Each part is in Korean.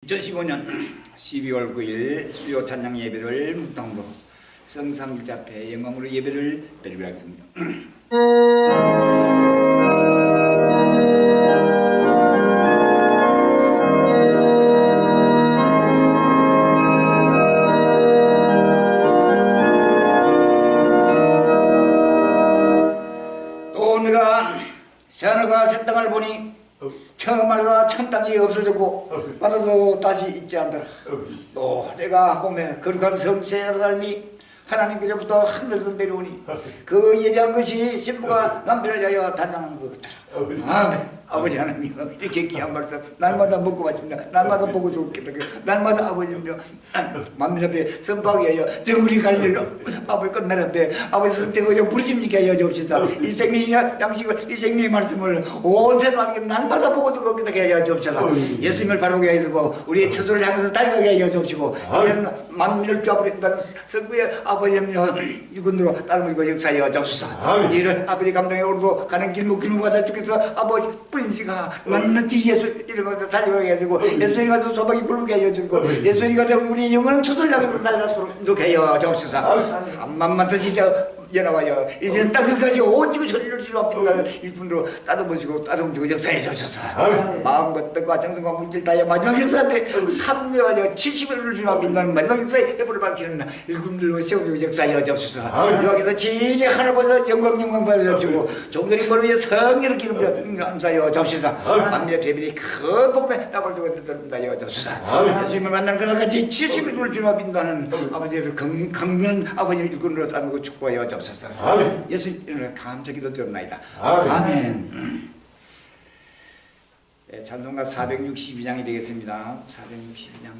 2015년 12월 9일 수요 찬양 예배를 묵상으로 성삼일자 앞에 영광으로 예배를 드리기로 하겠습니다. 또 내가 새하늘과 새 땅을 보니 처음 말과 천 땅이 없어졌고 바다도 다시 있지 않더라. 또 내가 보면 거룩한 성세 예루살렘이 하나님께로부터 하늘에서 내려오니 그 예비한 것이 신부가 남편을 위하여 단장한 것 같더라. 아멘. 아버지 하나님 이렇게 귀한 말씀 날마다 먹고 마십니다. 날마다 보고 좋겠다. 날마다 아버지며 만민 앞에 선포하기 위하여 저 우리 갈 일로 아버지 끝나는데 아버지 선택하여 부르십니까 하여 주옵소서. 이 생명의 양식을 이 생명의 말씀을 온 세상에 날마다 보고 듣게 하여 주옵소서. 예수님을 바라보게 하여 주고 우리의 처소를 향해서 달려가게 하여 주옵시고 이런 만민을 쪼아버린다는 선구의 아버지며 이군으로 따르고 역사하여 주옵소서. 이를 아버지 감동에 오르고 가는 길목마다 주께서 아버지 프린스가 낱낱이 예수 이름으로 달려가게 해주고 예수님 가서 소박이 부르게 해주고 예수님 가서 우리 영혼은 초설 향해서 달려가도록 하여 주옵소서. 한만만 드시죠. 연합하여 이제는 땅끝까지 오직 소리를 지르 앞인다는 일분으로 따듬어주고 따듬어주고 역사해 주셔서 마음과 뜻과 정성과 물질 다해 마지막 역사 앞에 합류하여 70일을 지르 앞인다는 마지막 역사의 해부를 밝히는 일꾼들로 세우고 역사해 주셔서 여기서 진히 하늘 보셔서 영광 받아주시고 종들이 머리 위에 성의를 기름져 감사하여 주셔서 만민의 대비리 큰 복음에 답을 쓰고 듣는다여 주셔서 예수님을 만나는 그와 같이 70일을 지르 앞인다는 아버지의 강면 아버지 일꾼으로 따르고 축복하여 주셔서 예수 이름으로 감사 기도드립니다. 아멘. 네, 찬송가 462장이 되겠습니다. 462장.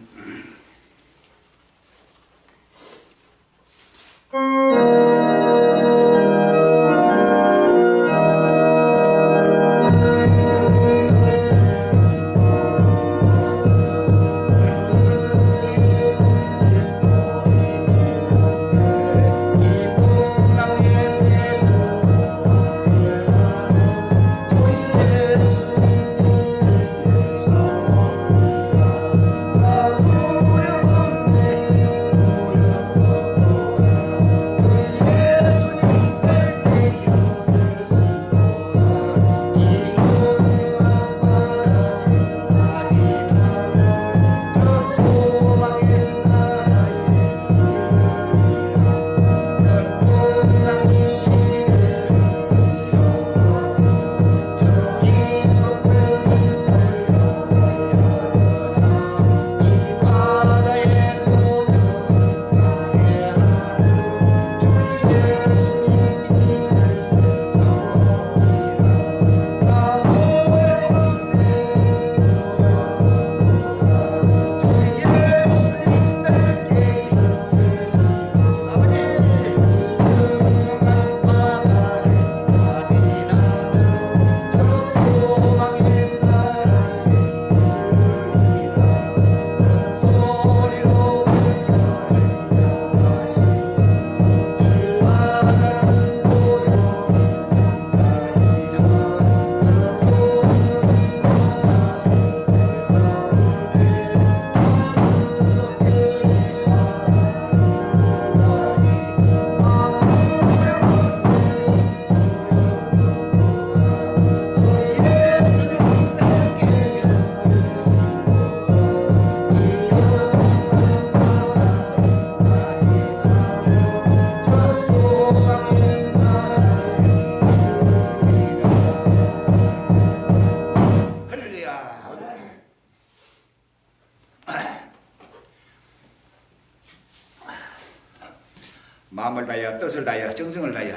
마음을 다하여 뜻을 다하여 정성을 다하여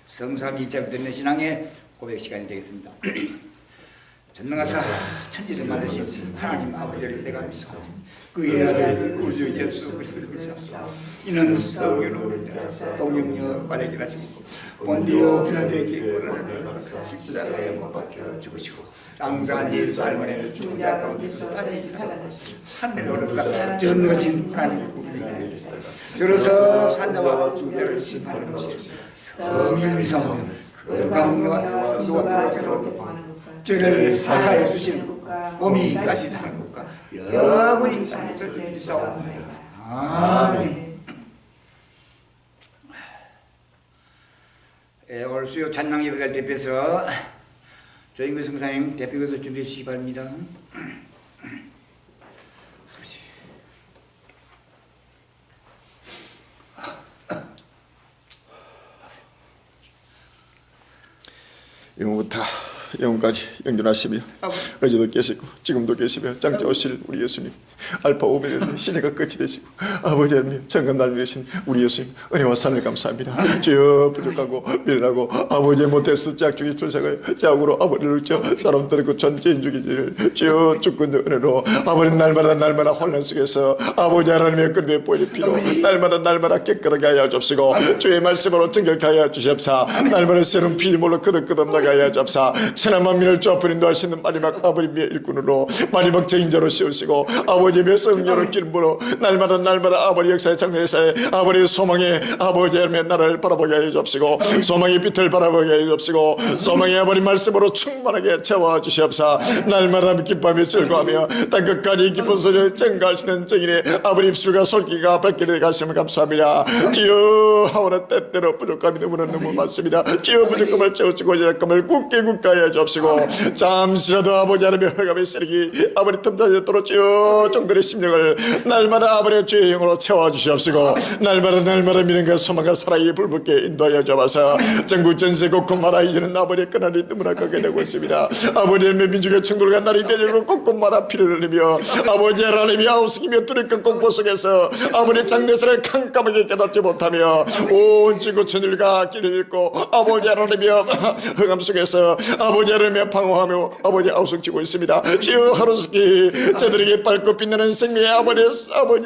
성삼일자부터 있는 신앙의 고백 시간이 되겠습니다. 전능하사 천지를 만드신 하나님 아버지를 내가 믿사오니 그의 아들 우리 주 예수 그리스도를 믿사오니 이는 성령으로 동정녀 마리아에게 주시고 본디오 빌라도에게 고난을 받아서 십자가에 못 박혀 죽으시고 장사한 삶을 죽은 자 가운데서 다시 살아나시고 하늘에 오르사 전능하신 하나님을 꿈꾸게 저로서 산자와 죽은 자를 심판하시고 성령을 믿사오니 거룩한 공경과 성도와 사랑으로 죄를 사하여 주시는 몸이 까지 사는 하옵소서. 영원히 살아있사옵나이다. 아멘. 오늘 수요 찬양 예배를 대표해서 조인구 성사님 대표기도 준비해 주시기 바랍니다. 영원부터 영원까지 영존하시며 어제도 계시고 지금도 계시며 장차 오실 우리 예수님 알파 오메가 시대가 끝이 되시고 아버지 하나님 정금날 되신 우리 예수님 은혜와 산을 감사합니다. 주여 부족하고 미련하고 아버지 못해서 짝중이 출생하여 자국으로 아버지를 저 사람들의 그 전체인 죽이지를 주여 주권의 은혜로 아버지 날마다 혼란 속에서 아버지 하나님의 그릇에 보이는 피로 날마다 깨끗하게 하여 주시고 주의 말씀으로 정결케 하여 주십사. 날마다 새로운 피물로 끄덕끄덕 나게 하여 주십사. 천한 만민을 좁혀 인도하시는 마지막 아버지의 일꾼으로 마지막 증인자로 세우시고 아버지의 성령으로 기름으로 날마다 아버지 역사의 장래에서의 아버지의 소망의 아버지 하나님의 나라를 바라보게 하여 주옵시고 소망의 빛을 바라보게 하여 주옵시고 소망의 아버지 말씀으로 충만하게 채워 주시옵사. 날마다 기뻐하며 즐거워하며 땅끝까지 기쁜 소리를 증가하시는 증인의 아버지 입술과 솔기가 밝게 되게 하시면 감사합니다. 주여 하오나 때때로 부족함이 너무 많습니다. 주여 부족함을 채우시고 약함을 굳게 하여 주옵시고 잠시라도 아버지 하나님의 허감의 세력이 아버지 틈타졌도록 주여 종들의 심령을 날마다 아버지의 주의 영으로 채워주시옵시고 날마다 믿음과 소망과 사랑이 불붙게 인도하여 주옵소서. 전국 전세 곳곳마다 이제는 아버지의 그날이 너무나 가게 되고 있습니다. 아버지 하나님의 민족의 충돌과 날이 대적으로 곳곳마다 피를 흘리며 아버지 하나님이 아우스기며 뚜렷한 공포 속에서 아버지의 장대사를 캄캄하게 깨닫지 못하며 온 지구 천일과 길을 잃고 아버지 하나님의 허감 속에서 아버지 하나님의 방황하며 아버지 아우성치고 있습니다. 주여 하루스키 저들에게 밝고 빛나는 생명의 아버지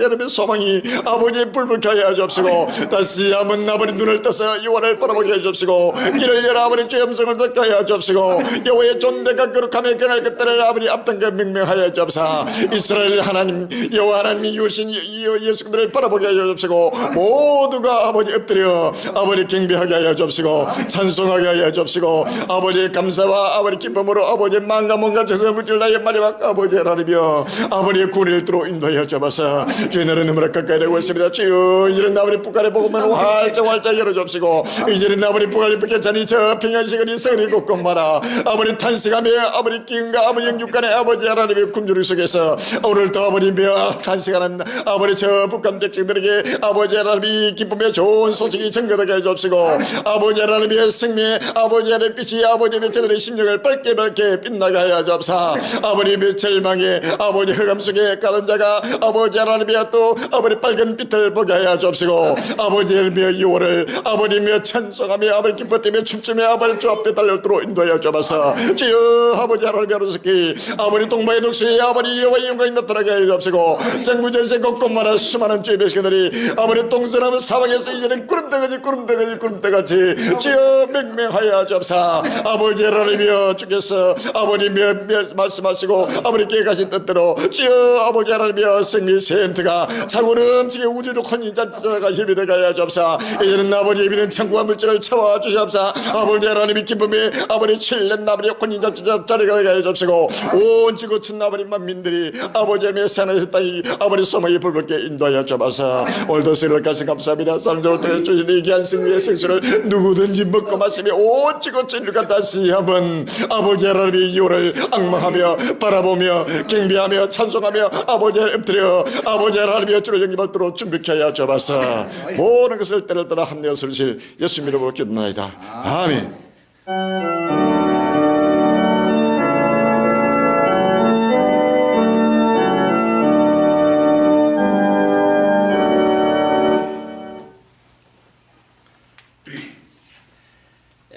하나님의 소망이 아버지의 불붙게 하여 주옵시고 다시 한번 아버지 눈을 떠서 여호와를 바라보게 하여 주옵시고 길을 열어 아버지 주의 음성을 듣게 하여 주옵시고 여호와의 존대가 거룩함의 그날 그때를 아버지 앞당겨 명명하여 주옵사. 이스라엘 하나님 여호와 하나님이 유신 예수 그들을 바라보게 하여 주옵시고 모두가 아버지 엎드려 아버지 경배하게 하여 주옵시고 찬송하게 하여 주옵시고 아버지의 감사와 아버지 기쁨으로 아버지의 마음과 몸과 정성을 물질 나의 마지막 아버지 하나님이여 아버지의 구원을 들어 인도하여 주옵소서. 주의 나라는 너무나 가까이 되고 있습니다. 주여 이제는 아버지 북한의 복음을 활짝 열어 주옵시고 이제는 아버지 북한의 북한이 저 평양시간이 성리 곳곳마다 아버지 탄식하며 아버지 기운과 아버지 영육간의 아버지 하나님의 굶주림 속에서 오늘도 아버지며 탄식하는 아버지 저 북한 백성들에게 아버지 하나님이 기쁨의 좋은 소식이 전가되게 해 주옵시고 아버지 하나님의 생명의 아버지 하나님의 빛이 아버지의 저들의 심령을 밝게 빛나게 하여 주옵사. 아버지의 절망에 아버지 흑암 속에 가는 자가 아버지 하나님의 또 아버지 빨간 빛을 보게 하여 주옵시고 아버지 하나님의 유월을 아버지며 찬송하며 아버지 기뻐되며 춤추며 아버지 주 앞에 달려들어 인도하여 주옵소서. 주여 아버지 하나님의 하루스키 아버지 동방의 독수리 아버지 여호와의 영광이 나타나게 하여 주옵시고 전국전세 곳곳마다 수많은 주의 백성들이 아버지 동서남 사방에서 이제는 구름대같이 주여 맹맹하여 주옵사. 아버지 하나님이여 주께서 아버지며 말씀하시고 아버지께 가신 뜻대로 주여 아버지 하나님이여 생명 센트가 차고 넘치게 우주로 혼인자가 힘이 되게 하여 주옵사. 이제는 아버지의 믿는 창고와 물질을 채워 주시옵사. 아버지 하나님이 기쁨에 아버지 7년 아버지 혼인자 자리가 되게 하여 주옵시고 온 지구 천 아버지 만민들이 아버지 하나님의 산에서 땅이 아버지 소망이 불붙게 인도하여 주옵소서. 오늘도 세를 가시 감사합니다. 사람들을 통해 주신 이 귀한 승리의 생수를 누구든지 먹고 마시며 온 지구 천일과 다시 한번 아버지 하나님의 이호를 악망하며 바라보며 경배하며 찬송하며 아버지 하나님 엎드려 아버지 하나님의 주를 영접받도록 준비케 하여 주옵소서. 모든 것을 때를 따라 합내어 설실 예수 이름으로 기도나이다. 아멘.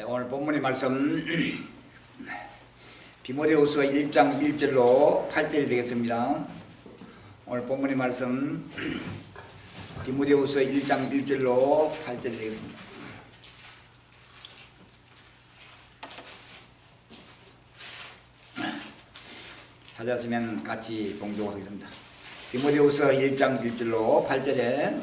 오늘 본문의 말씀 디모데후서 1장 1절로 8절이 되겠습니다. 오늘 본문의 말씀 디모데후서 1장 1절로 8절이 되겠습니다. 찾았으면 같이 봉독하겠습니다. 디모데후서 1장 1절로 8절에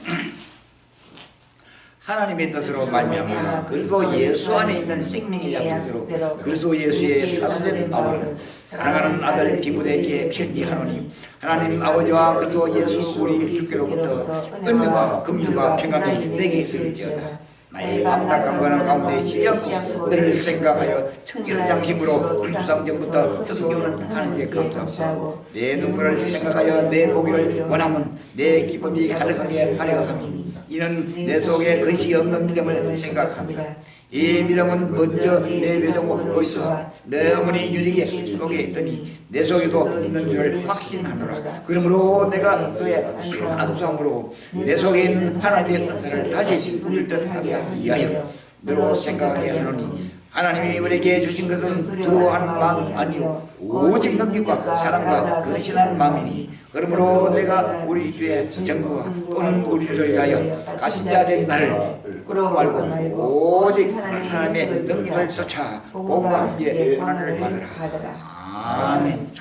하나님의 뜻으로 말미암아 그리스도 예수 안에 있는 생명의 약속대로 그리스도 예수의 사도된 바울은 사랑하는 아들 디모데에게 편지하노니 하나님 아버지와 그리스도 예수 우리 주께로부터 은혜와 긍휼과 평강이 내게 있을지어다. 나의 감락한 거는 가운데 쉬지 않고 너를 생각하여 청결한 양심으로 주상 전부터 성경을 하나님께 감사하고 내 눈물을 생각하여 내 보기를 원하면 내 기쁨이 가득하게 하려 함이니 이는 내 속에 것이 없는 믿음을 생각합니다. 이 믿음은 먼저 내 외조고 보이서 내 어머니 유리의 속에 있더니 내 속에도 있는 줄을 확신하노라. 그러므로 내가 그의 안수함으로 내 속에 있는 하나님의 은혜를 다시 누릴 듯하게 하기 위하여 너로 생각하게 하노니 하나님이 우리에게 주신 것은 두려워하는 마음 아니요 오직 능력과 사랑과 거신하는 마음이니 그러므로 내가 우리 주의 정거와 또는 우리 주를 위하여 갇힌 자 된 나를 끌어 말고 오직 하나님의 능력을 쫓아 복과 함께 하나님을 받으라. 아멘.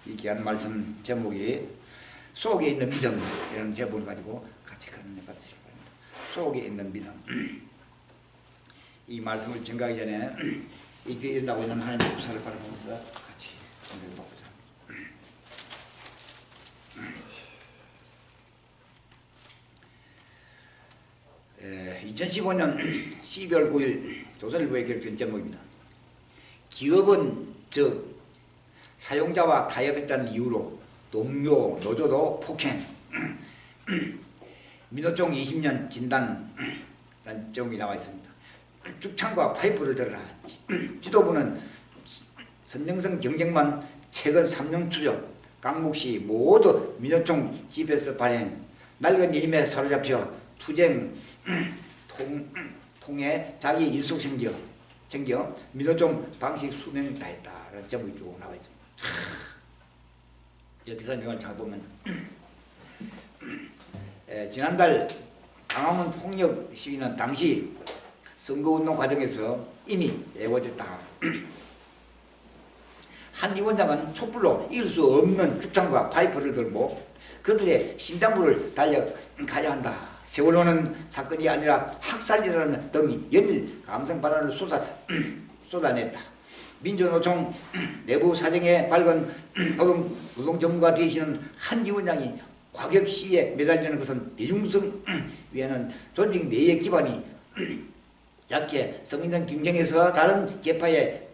이 귀한 말씀 제목이 속에 있는 믿음이라는 제목을 가지고 같이 간증해 받으시기 바랍니다. 속에 있는 믿음. 이 말씀을 전가하기 전에 이 귀에 일어나고 있는 하나님의 역사를 바라보면서 같이 간증해 보고자 합니다. 2015년 12월 9일 조선일보에 기록된 제목입니다. 기업은 즉 사용자와 타협했다는 이유로 동료, 노조도 폭행. 민노총 20년 진단이라는 제목이 나와 있습니다. 죽창과 파이프를 들어라. 지도부는 선명성 경쟁만 최근 3년 추적 강목시 모두 민노총 집에서 발행 낡은 이름에 사로잡혀 투쟁 통해 자기 일속 생겨 민노총 방식 수명 다했다라는 제목이 쭉 나와 있습니다. 이렇게 설명을 잘 보면 지난달 광화문 폭력 시위는 당시 선거운동 과정에서 이미 예고됐다. 한 위원장은 촛불로 이길 수 없는 죽창과 파이프를 들고 그들의 심장부를 달려가야 한다. 세월호는 사건이 아니라 학살이라는 등이 연일 감성 발언을 쏟아냈다. 민주노총 내부 사정에 밝은 노동 전문가 되시는 한 위원장이 과격 시위에 매달리는 것은 대중성 위에는 조직 내의 기반이 약해 성인상 경쟁에서 다른 계파에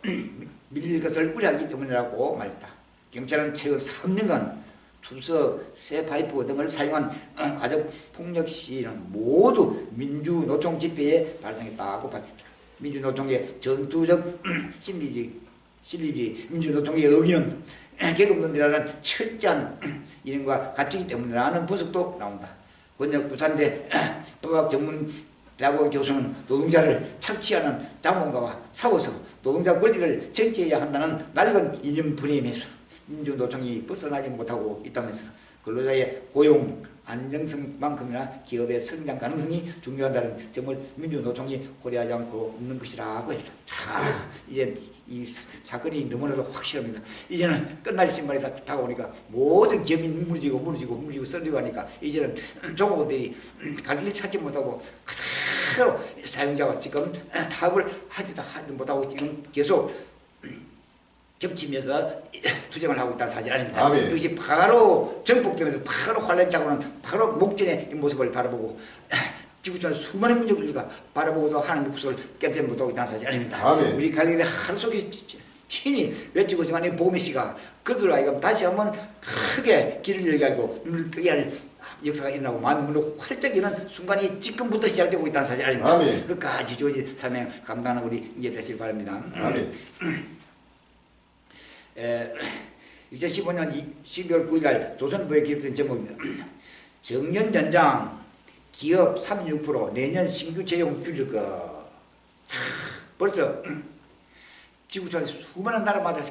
밀릴 것을 우려하기 때문이라고 말했다. 경찰은 최근 3년간 투석, 쇠파이프 등을 사용한 가족폭력 시위는 모두 민주노총 집회에 발생했다고 밝혔다. 민주노총의 전투적 실리주의 민주노총의 어기는 계급론이라는 철저한 이름과 갖추기 때문이라는 분석도 나온다. 권역 부산대 법학 전문대학원 교수는 노동자를 착취하는 자본가와 싸워서 노동자 권리를 쟁취해야 한다는 낡은 이념 프레임에서 민주노총이 벗어나지 못하고 있다면서 근로자의 고용 안정성만큼이나 기업의 성장 가능성이 중요하다는 점을 민주노총이 고려하지 않고 있는 것이라고 했다. 자, 이제 이 사건이 너무나도 확실합니다. 이제는 끝날 신발이 다 다가오니까 모든 기업이 무너지고 쓰러지고 하니까 이제는 종업원들이 갈 길 찾지 못하고 그대로 사용자가 지금 타협을 하지도 못하고 지금 계속 겹치면서 투쟁을 하고 있다는 사실 아닙니다. 아멘. 이것이 바로 정복되면서 바로 환란자고는 바로 목전의 모습을 바라보고 지구촌 수많은 민족들과 바라보고도 하나님의 구속을 깨닫지 못하고 있다는 사실 아닙니다. 아멘. 우리 갈릴리 하루 속에 친히 외치고 정하는 보미 씨가 그들 아이가 다시 한번 크게 길을 열게 하고 눈을 뜨게 할 역사가 일어나고 마음으로 활짝 이는 순간이 지금부터 시작되고 있다는 사실 아닙니다. 아멘. 끝까지 조지 사명 감당하는 우리 이해 되시길 바랍니다. 아멘. 2015년 12월 9일 조선일보에 기록된 제목입니다. 정년 연장 기업 36% 내년 신규 채용 줄일 거. 벌써 지구촌 수많은 나라마다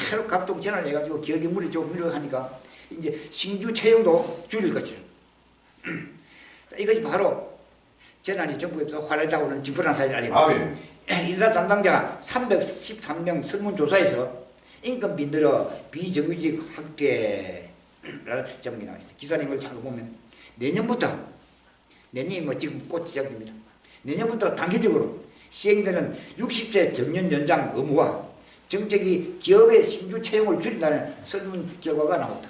새로 각종 전환을 해가지고 기업이 물이 좀 늘어가니까 이제 신규 채용도 줄일 것이죠. 이것이 바로 전환이 전국에 활발하고 있는 진보라는 사실 아닙니까? 인사 담당자가 313명 설문조사에서 인건비 늘어 비정규직 확대라는 제목이 나와 있어요. 기사님을 잘 보면 내년이 뭐 지금 곧 시작됩니다. 내년부터 단계적으로 시행되는 60세 정년 연장 의무화 정책이 기업의 신규 채용을 줄인다는 설문 결과가 나왔다.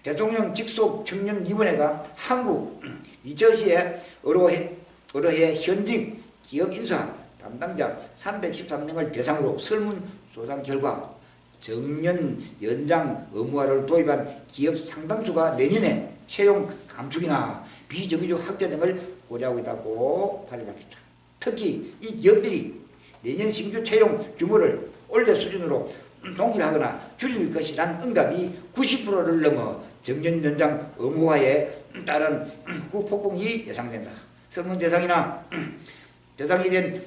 대통령 직속 청년위원회가 한국 이저시에 의뢰해 현직 기업 인사 담당자 313명을 대상으로 설문조사 결과 정년 연장 의무화를 도입한 기업 상당수가 내년에 채용 감축이나 비정규직 확대 등을 고려하고 있다고 발표했다. 특히 이 기업들이 내년 신규 채용 규모를 올해 수준으로 동일하거나 줄일 것이란 응답이 90%를 넘어 정년 연장 의무화에 따른 후폭풍이 예상된다. 설문 대상이 된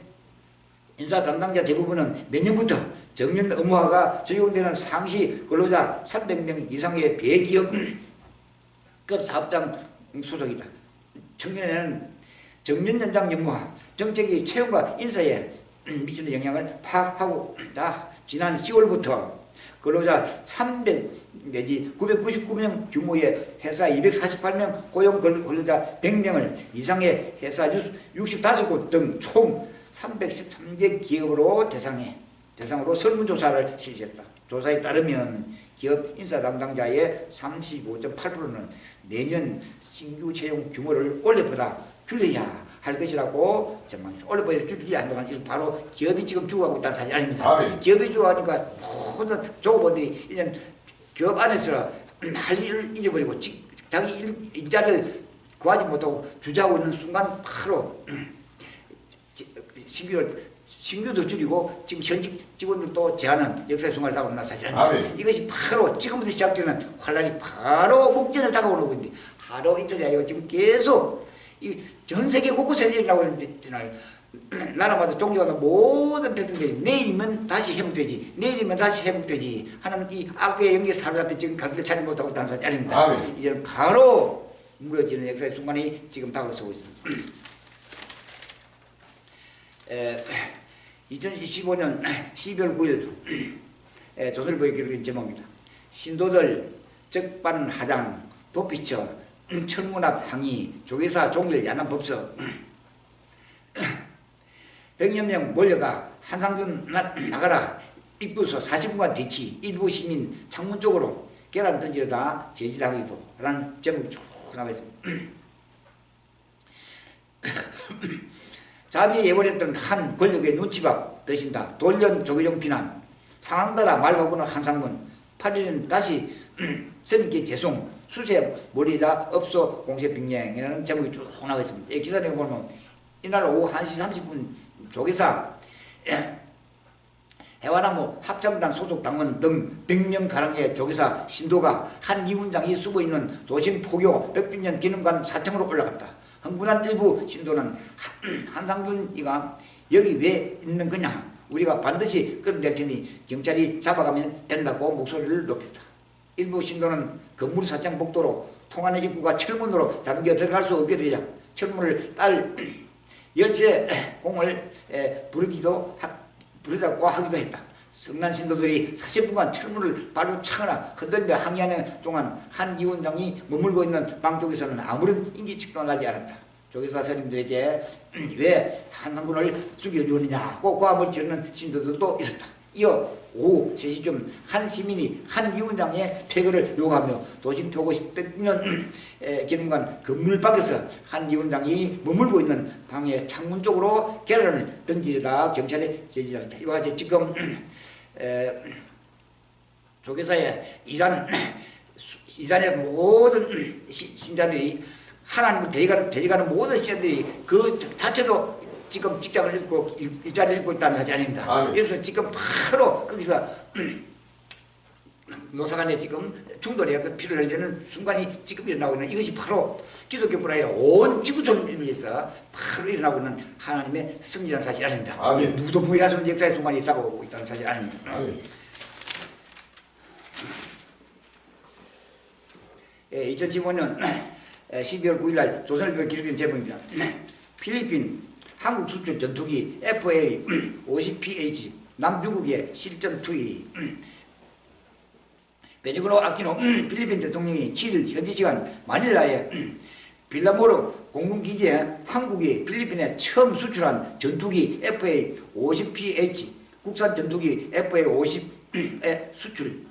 인사 담당자 대부분은 내년부터 정년 의무화가 적용되는 상시 근로자 300명 이상의 대기업급 사업장 소속이다. 청년에는 정년 연장 의무화 정책이 채용과 인사에 미치는 영향을 파악하고 지난 10월부터 근로자 300 내지 999명 규모의 회사 248명 고용 근로자 100명을 이상의 회사 65곳 등 총 313개 기업으로 대상으로 설문조사를 실시했다. 조사에 따르면 기업 인사 담당자의 35.8%는 내년 신규 채용 규모를 올해보다 줄여야 할 것이라고 전망했어. 올해보다 줄이지 않는 건 바로 기업이 지금 죽어가고 있다는 사실 아닙니다. 기업이 죽어가니까 모든 조업원들이 이제 기업 안에서 할 일을 잊어버리고 자기 일자를 구하지 못하고 주저하고 있는 순간 바로 신규도 줄이고 지금 현직 직원들도 제한은 역사의 순간을 다가온다 사실 아닙니다. 이것이 바로 지금부터 시작되는 환란이 바로 목전에 다가오는 건데 하루 이틀이 아니고 지금 계속 이 전 세계 곳곳에서 일어나고 있는데 나라마다 종교하는 모든 백성들이 내일이면 다시 회복되지 내일이면 다시 회복되지 하는 이 악의 연계 사로잡혀 지금 갈 길 찾지 못하고 있다는 사실 아닙니다. 이제는 바로 무너지는 역사의 순간이 지금 다가서고 있습니다. 2015년 12월 9일 조선일보에 기록된 제목입니다. 신도들 적반하장 도피처 철문 앞 항의 조계사 종일 야난법석 100여 명 몰려가 한상준 나가라 입구서 40분간 뒤치 일부 시민 창문 쪽으로 계란 던지려다 제지당하기도 라는 제목이 쭉 나와 있습니다. 자비에 예벌했던 한 권력의 눈치밥 드신다. 돌연 조계종 비난 상황 따라 말 바꾸는 한상문 8년 다시 선임께 재송 수세 몰이자 업소 공세 빙행이라는 제목이 쭉 나와 있습니다. 이 기사 내용 보면 이날 오후 1시 30분 조계사 해와나무 합참단 소속 당원 등 100명가량의 조계사 신도가 한 이훈장이 숨어있는 도심 포교 백빈년 기념관 사청으로 올라갔다. 흥분한 일부 신도는 한상준이가 여기 왜 있는 거냐 우리가 반드시 끌어낼 테니 경찰이 잡아가면 된다고 목소리를 높였다. 일부 신도는 건물 사창 복도로 통하는 입구가 철문으로 잠겨 들어갈 수 없게 되자 철문을 딸 열쇠 공을 부르자고 하기도 했다. 성난 신도들이 40분간 철문을 바로 차거나 흔들며 항의하는 동안 한 위원장이 머물고 있는 방 쪽에서는 아무런 인기 측정하지 않았다. 조계사 스님들에게 왜 한상군을 죽여주느냐고 고함을 지르는 신도들도 있었다. 이어 오후 3시쯤 한 시민이 한 위원장의 폐거를 요구하며 도심 표고 100년 기념관 건물 밖에서 한 위원장이 머물고 있는 방의 창문 쪽으로 계란을 던지려다 경찰에 제지했다. 이와 같이 지금 조계사의 이산의 모든 신자들이 하나님을 대적하는 모든 신자들이 그 자체도 지금 직장을 잃고 일자리를 잃고 있다는 사실이 아닙니다. 그래서 지금 바로 거기서 노사간에 지금 충돌이 해서 피를 흘리는 순간이 지금 일어나고 있는 이것이 바로 기독교뿐 아니라 온 지구촌을 위해서 바로 일어나고 있는 하나님의 승리라는 사실이 아닙니다. 누구도 부여할 수 없는 역사의 순간이 다가오고 있다는 사실이 아닙니다. 2015년 12월 9일날 조선일보에 기록된 제목입니다. 필리핀 한국 수출 전투기 FA-50PH 남중국의 실전 투입. 베니그노 아키노 필리핀 대통령이 7일 현지 시간 마닐라의 빌라모르 공군기지에 한국이 필리핀에 처음 수출한 전투기 FA-50PH 국산 전투기 FA-50의 수출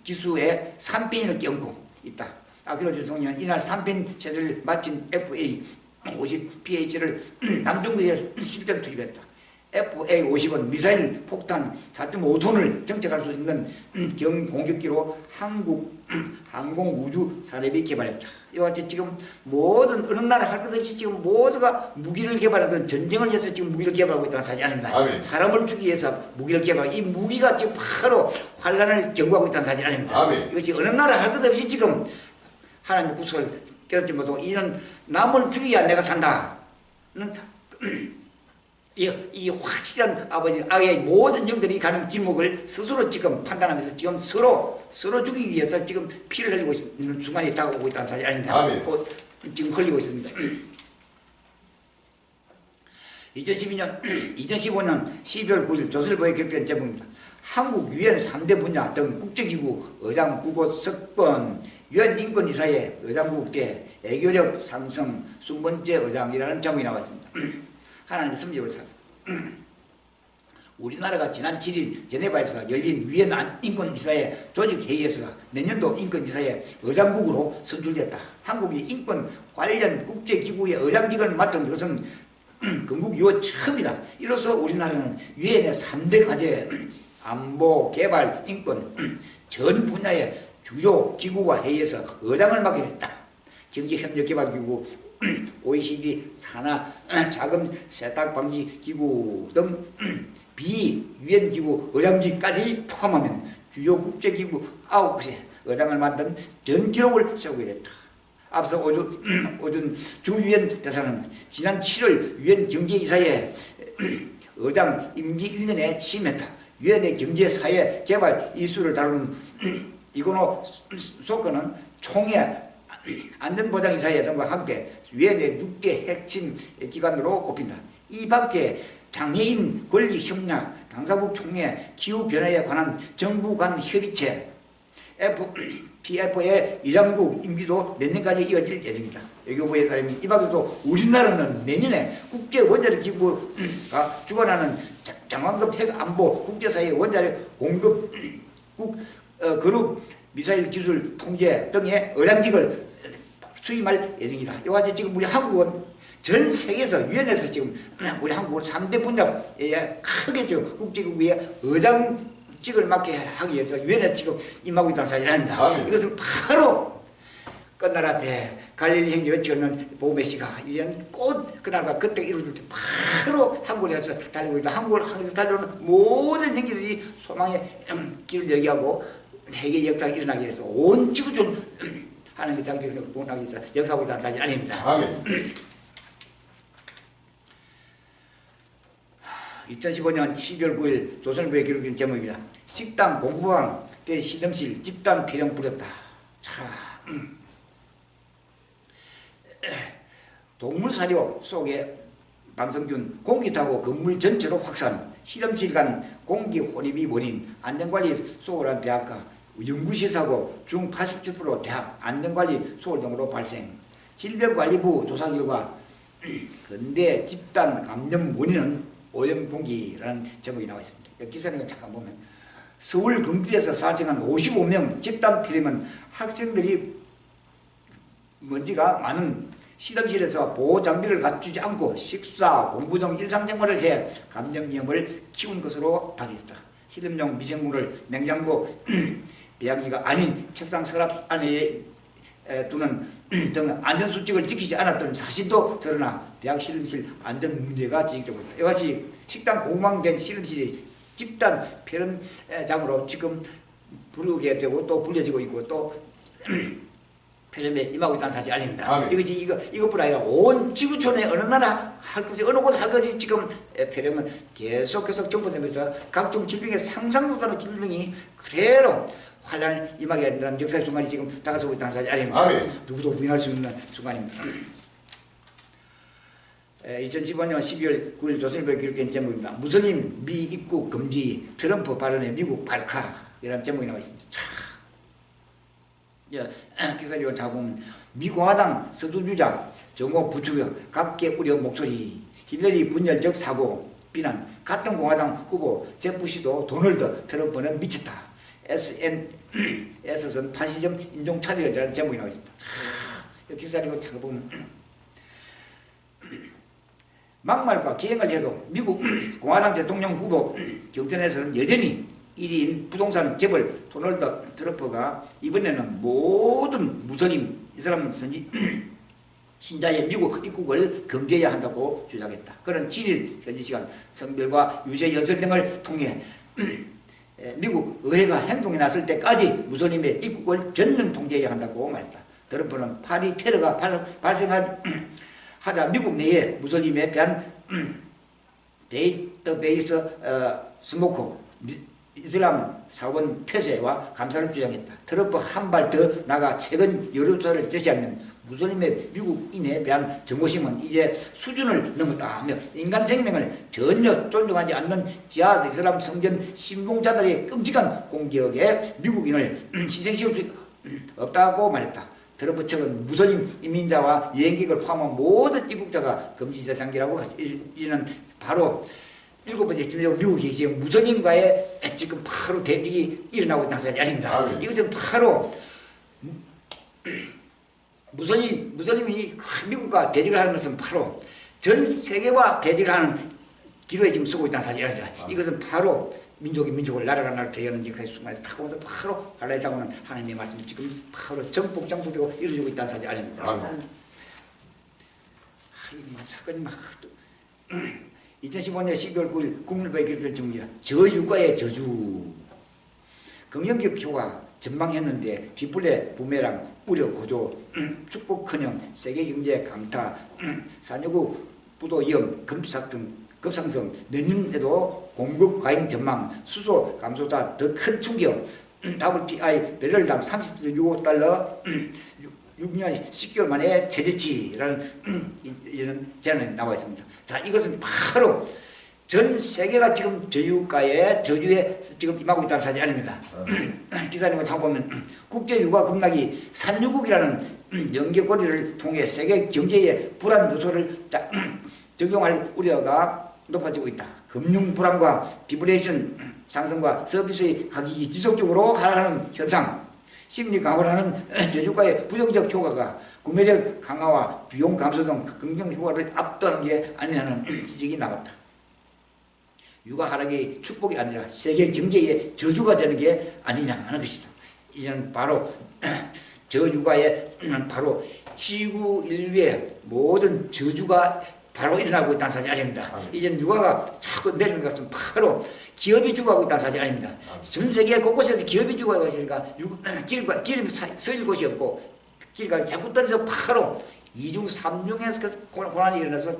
기수에 3편을 껴안고 있다. 아키로 대통령은 이날 3편 체제를 마친 FA-50PH를 남중국에 실전 투입했다. FA-50은 미사일 폭탄 4.5톤을 정책할 수 있는 경공격기로 한국 항공우주 산업이 개발했다. 이와 같이 지금 모든 어느 나라 할 것 없이 지금 모두가 무기를 개발하고 전쟁을 해서 지금 무기를 개발하고 있다는 사실 아닙니다. 아멘. 사람을 죽이기 위해서 무기를 개발하고 이 무기가 지금 바로 환란을 경고하고 있다는 사실 아닙니다. 아멘. 이것이 어느 나라 할 것 없이 지금 하나님의 구속을 깨닫지 못하고 이는 남을 죽이야 내가 산다. 이 확실한 아버지 악의 모든 영들이 가는 길목을 스스로 지금 판단하면서 지금 서로 죽이기 위해서 지금 피를 흘리고 있는 순간이 다가오고 있다는 사실 아닙니다. 아멘. 지금 흘리고 있습니다. 2015년 12월 9일 조선일보에 기록된 제목입니다. 한국 유엔 3대 분야 등 국제기구 의장 국어 석권 유엔 인권이사회 의장국대 애교력 상승 20번째 의장이라는 제목이 나왔습니다. 하나님의 섭리를 사. 우리나라가 지난 7일 제네바에서 열린 유엔 인권이사회 조직회의에서 내년도 인권이사회 의장국으로 선출됐다. 한국이 인권 관련 국제기구의 의장직을 맡은 것은 건국 이후 처음이다. 이로써 우리나라는 유엔의 3대 과제 안보, 개발, 인권 전 분야의 주요 기구와 회의에서 의장을 맡게 됐다. 경제협력개발기구 OECD 산하 자금 세탁 방지 기구 등 비유엔 기구 의장직까지 포함하면 주요 국제기구 9곳에 의장을 맡은 전 기록을 세우게 됐다. 앞서 오준 주 유엔 대사는 지난 7월 유엔 경제이사회 의장 임기 1년에 취임했다. 유엔의 경제사회 개발 이슈를 다루는 이고노 소코는 총회 안전보장이사회 등과 함께 유엔의 6개 핵심 기관으로 꼽힌다. 이 밖에 장애인 권리협약, 당사국 총회, 기후변화에 관한 정부 간 협의체, PF의 이장국 임기도 내년까지 이어질 예정이다. 외교부의 사람이 이 밖에도 우리나라는 내년에 국제원자력 기구가 주관하는 장관급 핵안보 국제사회 원자력 공급 그룹 미사일 기술 통제 등의 의장직을 수임할 예정이다. 이와 같이 지금 우리 한국은 전 세계에서 유엔에서 지금 우리 한국은 3대 분야에 크게 지금 국제기구의 의장직을 맡게 하기 위해서 유엔에 지금 임하고 있다는 사실이 아닙니다. 이것은 바로 끝날 앞에 갈릴리 형제 외치는 보메시가 유엔 꽃 그날과 그때 이루어질 때 바로 한국에 가서 달리고 있다. 한국을 향해서 달려오는 모든 형제들이 소망의 길을 열기하고 세계 역사가 일어나기 위해서 온 지구촌 하나님의 장기에서 본하기 위해서 역사하고 있다는 사실 아닙니다. 아멘. 2015년 12월 9일 조선일보에 기록된 제목입니다. 식당 공부방 때 시름실 집단 비령 부렸다. 자, 동물사료 속에 방성균 공기 타고 건물 전체로 확산, 실험실 간 공기 혼입이 원인, 안전관리 소홀한 대학가, 연구실 사고 중 87% 대학 안전관리 소홀 등으로 발생. 질병관리부 조사 결과 근대 집단 감염 원인은 오염 공기라는 제목이 나와 있습니다. 기사를 잠깐 보면 서울 금주에서 발생한 55명 집단 피림은 학생들이 먼지가 많은 실험실에서 보호 장비를 갖추지 않고 식사, 공부 등 일상생활을 해 감염 위험을 키운 것으로 밝혀졌다. 실험용 미생물을 냉장고 배양기가 아닌 책상 서랍 안에 두는 등 안전수칙을 지키지 않았던 사실도 드러나 대학 실험실 안전 문제가 지적되고 있다. 이같이 식당 공방된 실험실이 집단 폐렴장으로 지금 부르게 되고 또 불려지고 있고 또 폐렴에 임하고 있다는 사실 아닙니다. 이것이 이것뿐 아니라 온 지구촌의 어느 나라 할 것이 어느 곳 할 것이 지금 폐렴은 계속 정보되면서 각종 질병의 상상도 질병이 그대로 환란 임하게 된다는 역사의 순간이 지금 다가서고 있다는 사실 아닙니다. 누구도 부인할 수 없는 순간입니다. 2015년 12월 9일 조선일보에 기록된 제목입니다. 무슬림 미 입국 금지 트럼프 발언에 미국 발칵이라는 제목이 나와 있습니다. 기사를查보면 미공화당 서두주자 정호 부추격 각계 우려 목소리 힐러리 분열적 사고 비난 같은 공화당 후보 잭 부시도 도널드 트럼프는 미쳤다. SNS에서는 파시즘 인종차별이라는 제목이 나와 있습니다. 이 기사를 잘 보면 막말과 기행을 해도 미국 공화당 대통령 후보 경선에서는 여전히 1위인 부동산 재벌 도널드 트럼프가 이번에는 모든 무슬림 이슬람 신자의 미국 입국을 금지해야 한다고 주장했다. 그는 7일 현지 시간 성별과 유죄 연설 등을 통해 미국 의회가 행동에 나설 때까지 무슬림의 입국을 전면 통제해야 한다고 말했다. 트럼프는 파리 테러가 발생하자 미국 내에 무슬림에 대한 데이터베이스 스모커 이슬람 사원 폐쇄와 감사를 주장했다. 트럼프 한 발 더 나가 최근 여론조사를 제시하면 무슬림의 미국인에 대한 정오심은 이제 수준을 넘었다 하며 인간 생명을 전혀 존중하지 않는 지하드 이슬람 성전 신봉자들의 끔찍한 공격에 미국인을 희생시킬 수 없다고 말했다. 트럼프 측은 무슬림 이민자와 여행객을 포함한 모든 입국자가 금지 대상이라고 이는 바로 7번째 김대중 미국이 지금 무슬림과의 지금 바로 대직이 일어나고 있다는 사실입니다. 이것은 바로 무슬림이 미국과 대직을 하는 것은 바로 전 세계와 대직을 하는 기로에 지금 서고 있다는 사실입니다. 이것은 바로 민족이 민족을 나라가 나라를 대하는 역사의 순간에 타고 오면서 바로 갈라졌다고는 하나님의 말씀이 지금 바로 정복되고 이루어지고 있다는 사실 아닙니다. 사건이 막 2015년 12월 9일 국물부에 기록된 정리야. 저유가의 저주. 긍정적 효과 전망했는데 빗불의 부메랑 우려 고조 축복커녕 세계경제 강타 산유국 부도 위험 급상승 내년에도 공급 과잉 전망 수소 감소다 더 큰 충격 WTI 배럴당 36달러 6년 10개월 만에 최저치라는 이런 제안이 나와 있습니다. 자, 이것은 바로 전 세계가 지금 저유가의 저주에 지금 임하고 있다는 사실 아닙니다. 기사님을 참 보면 국제유가 급락이 산유국이라는 연계고리를 통해 세계 경제에 불안 요소를 적용할 우려가 높아지고 있다. 금융 불안과 디플레이션 상승과 서비스의 가격이 지속적으로 하락하는 현상, 심리 감소하는 저유가의 부정적 효과가 구매력 강화와 비용 감소 등 긍정 효과를 압도하는 게 아니냐는 지적이 나왔다. 유가 하락이 축복이 아니라 세계 경제의 저주가 되는 게 아니냐 하는 것이다. 이제는 바로 저유가의 바로 지구 인류의 모든 저주가 바로 일어나고 있다는 사실 아닙니다. 이제는 유가가 자꾸 내리는 것은 바로 기업이 죽어가고 있다는 사실 아닙니다. 전 세계 곳곳에서 기업이 죽어가고 있으니까 길이 서일 곳이 없고 길가 자꾸 떨어져 바로 이중 삼중에서 고난이 일어나서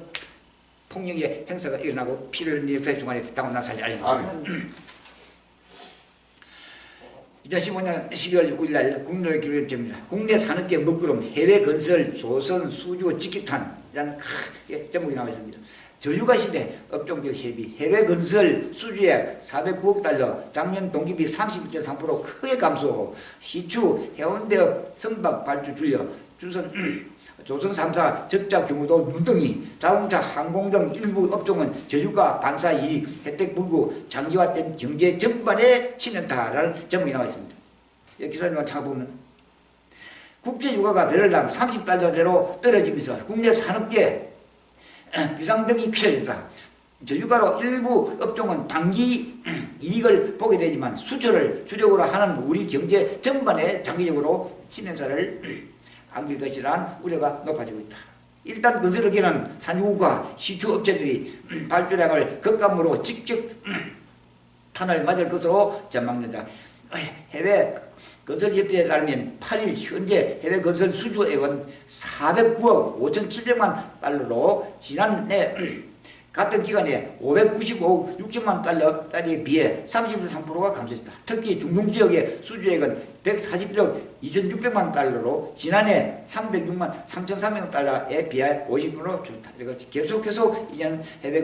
폭력의 행사가 일어나고 피를 흘리는 역사의 중간에 당한 사실 아닙니다. 2015년 12월 9일 날 국내에 기록된 점입니다. 국내 산업계 먹구름 해외 건설 조선 수주 직기탄이라는 제목이 나와 있습니다. 저유가 시대 업종별 협의 해외 건설 수주액 409억 달러 작년 동기비 31.3% 크게 감소 시추 해운대업 선박 발주 줄여 조선 3사 적자 규모도 눈덩이 자동차 항공 등 일부 업종은 저유가 반사 이익 혜택 불구 장기화된 경제 전반에 치명타라는 제목이 나와 있습니다. 이 기사님만 찾아보면 국제유가가 배럴당 30달러대로 떨어지면서 국내 산업계 비상등이 켜졌다. 저유가로 일부 업종은 단기 이익을 보게 되지만 수출을 주력으로 하는 우리 경제 전반에 장기적으로 치명타를 안길 것이라는 우려가 높아지고 있다. 일단 건설업계는 산유국과 시추업체들이 발주량을 급감으로 직접 탄을 맞을 것으로 전망된다. 해외 건설협회에 따르면 8일 현재 해외 건설 수주액은 409억 5,700만 달러로 지난해 같은 기간에 595억 6천만 달러에 비해 33%가 감소했다. 특히 중동지역의 수주액은 141억 2,600만 달러로 지난해 306만 3,300만 달러에 비해 50%로 줄었다. 계속 이제는 해외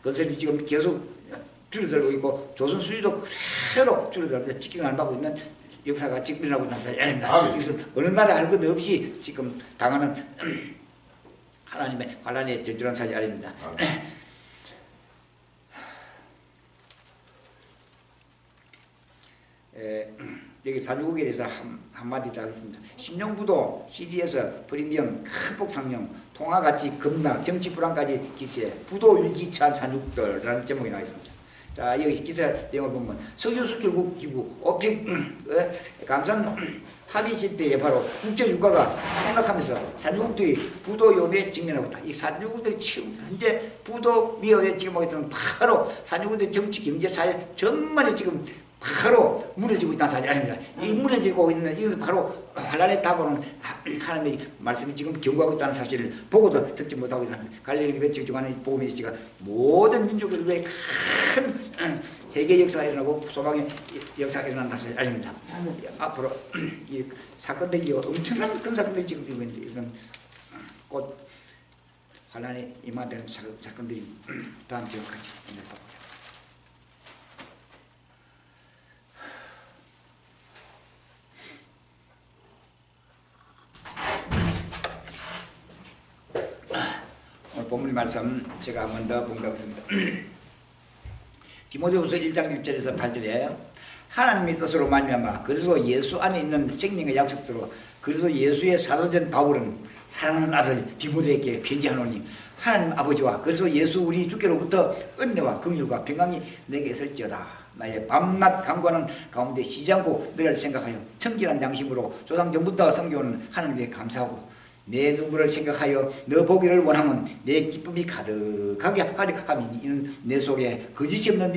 건설이 지금 계속 줄어들고 있고 조선 수주도 그대로 줄어들어서 직경을 받고 있는 역사가 지금 일어나고 있는 사실이 아닙니다. 그래서 어느 나라 할 것 없이 지금 당하는 하나님의 환란의 저주라는 사실이 아닙니다. 여기 산유국에 대해서 한마디 더 하겠습니다. 신용부도 CD에서 프리미엄, 큰폭 상용, 통화가치 급락, 정치 불안까지 기세, 부도 위기 처한 산유국들이라는 제목이 나와 있습니다. 자, 여기 기사 내용을 보면 석유수출국 기구 오펙 감산 합의 실패에 바로 국제 유가가 폭락하면서 산유국들이 부도 위험에 직면하고 있다. 이 산유국들이 지금 현재 부도 위험에 지금 하겠으면 바로 산유국들의 정치, 경제, 사회 정말 지금 바로 무너지고 있다는 사실 아닙니다. 이 무너지고 있는 이것은 바로 환란의 답으로는 하나님의 말씀이 지금 경고하고 있다는 사실을 보고도 듣지 못하고 있다는 갈릴리 배치 중간에 복음의 시가 모든 민족을 위해 큰 회개 역사가 일어나고 소망의 역사가 일어난다는 사실 아닙니다. 앞으로 이 사건들이 엄청난 큰 사건들이 지금 일어나고 있는데 이것은 곧 환란에 임하는 사건들이 다음 지역까지 보자. 오늘 본문의 말씀 제가 한 번 더 봉독하겠습니다. 디모데후서 1장 1절에서 8절에 하나님의 뜻으로 말미암아 그리스도 예수 안에 있는 생명의 약속대로 그리스도 예수의 사도된 바울은 사랑하는 아들 디모데에게 편지하노니 하나님 아버지와 그리스도 예수 우리 주께로부터 은혜와 긍휼과 평강이 내게 있을지어다. 나의 밤낮 간구하는 가운데 쉬지 않고 너를 생각하여 청결한 양심으로 조상 전부터 섬겨오는 하나님께 감사하고 내 눈물을 생각하여 너 보기를 원하면 내 기쁨이 가득하게 하려 함이니 이는 내 속에 거짓이 없는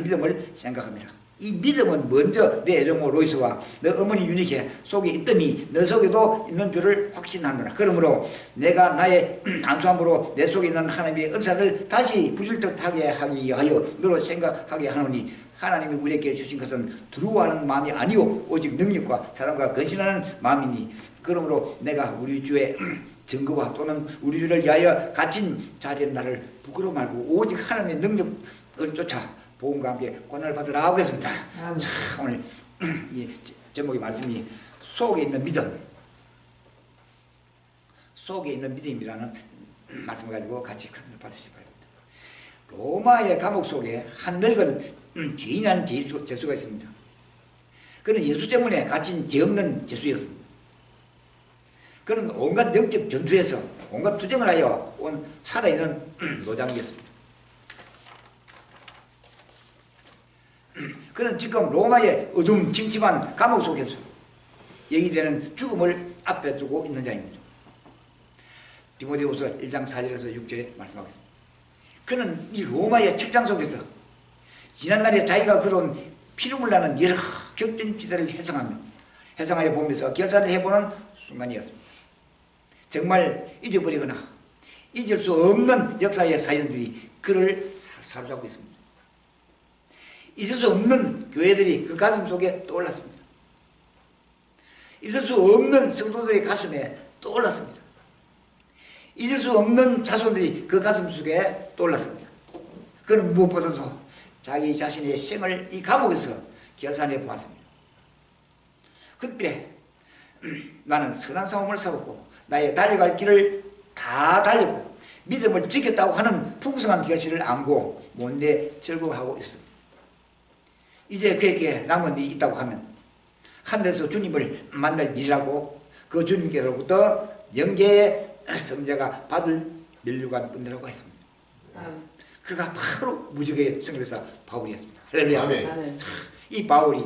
믿음을 생각합니다. 이 믿음은 먼저 내 애종모 로이스와 너 어머니 유니케 속에 있더니 너 속에도 있는 줄을 확신하노라. 그러므로 내가 나의 안수함으로 내 속에 있는 하나님의 은사를 다시 부질듯하게 하기 위하여 너로 생각하게 하노니 하나님이 우리에게 주신 것은 두려워하는 마음이 아니오 오직 능력과 사랑과 근신하는 마음이니 그러므로 내가 우리 주의 증거와 또는 우리를 위하여 갇힌 자된 나를 부끄러워 말고 오직 하나님의 능력을 쫓아 복음과 함께 권한을 받으라 하겠습니다. 자, 오늘 이 제목의 말씀이 속에 있는 믿음, 속에 있는 믿음이라는 말씀을 가지고 같이 받으시기 바랍니다. 로마의 감옥 속에 한 늙은 죄인한 죄수가 있습니다. 그는 예수 때문에 갇힌 죄 없는 죄수였습니다. 그는 온갖 영적 전투에서 온갖 투쟁을 하여 온 살아있는 노장이었습니다. 그는 지금 로마의 어둠 침침한 감옥 속에서 얘기되는 죽음을 앞에 두고 있는 자입니다. 디모데후서 1장 4절에서 6절에 말씀하겠습니다. 그는 이 로마의 책장 속에서 지난날에 자기가 그런 피눈물 나는 여러 격전 기사를 회상하여 보면서 결산을 해보는 순간이었습니다. 정말 잊어버리거나 잊을 수 없는 역사의 사연들이 그를 사로잡고 있습니다. 있을 수 없는 교회들이 그 가슴 속에 떠올랐습니다. 있을 수 없는 성도들의 가슴에 떠올랐습니다. 잊을 수 없는 자손들이 그 가슴 속에 떠올랐습니다. 그는 무엇보다도 자기 자신의 생을 이 감옥에서 결산해 보았습니다. 그때 나는 선한 싸움을 싸웠고 나의 달려갈 길을 다 달렸고 믿음을 지켰다고 하는 풍성한 결실을 안고 못내 즐거워하고 있습니다. 이제 그에게 남은 일이 있다고 하면 하늘에서 주님을 만날 일이라고 그 주님께서부터 영계의 성자가 받을 면류관 뿐이라고 했습니다. 그가 바로 무적의 선교사 바울이었습니다. 할렐루야. 이 바울이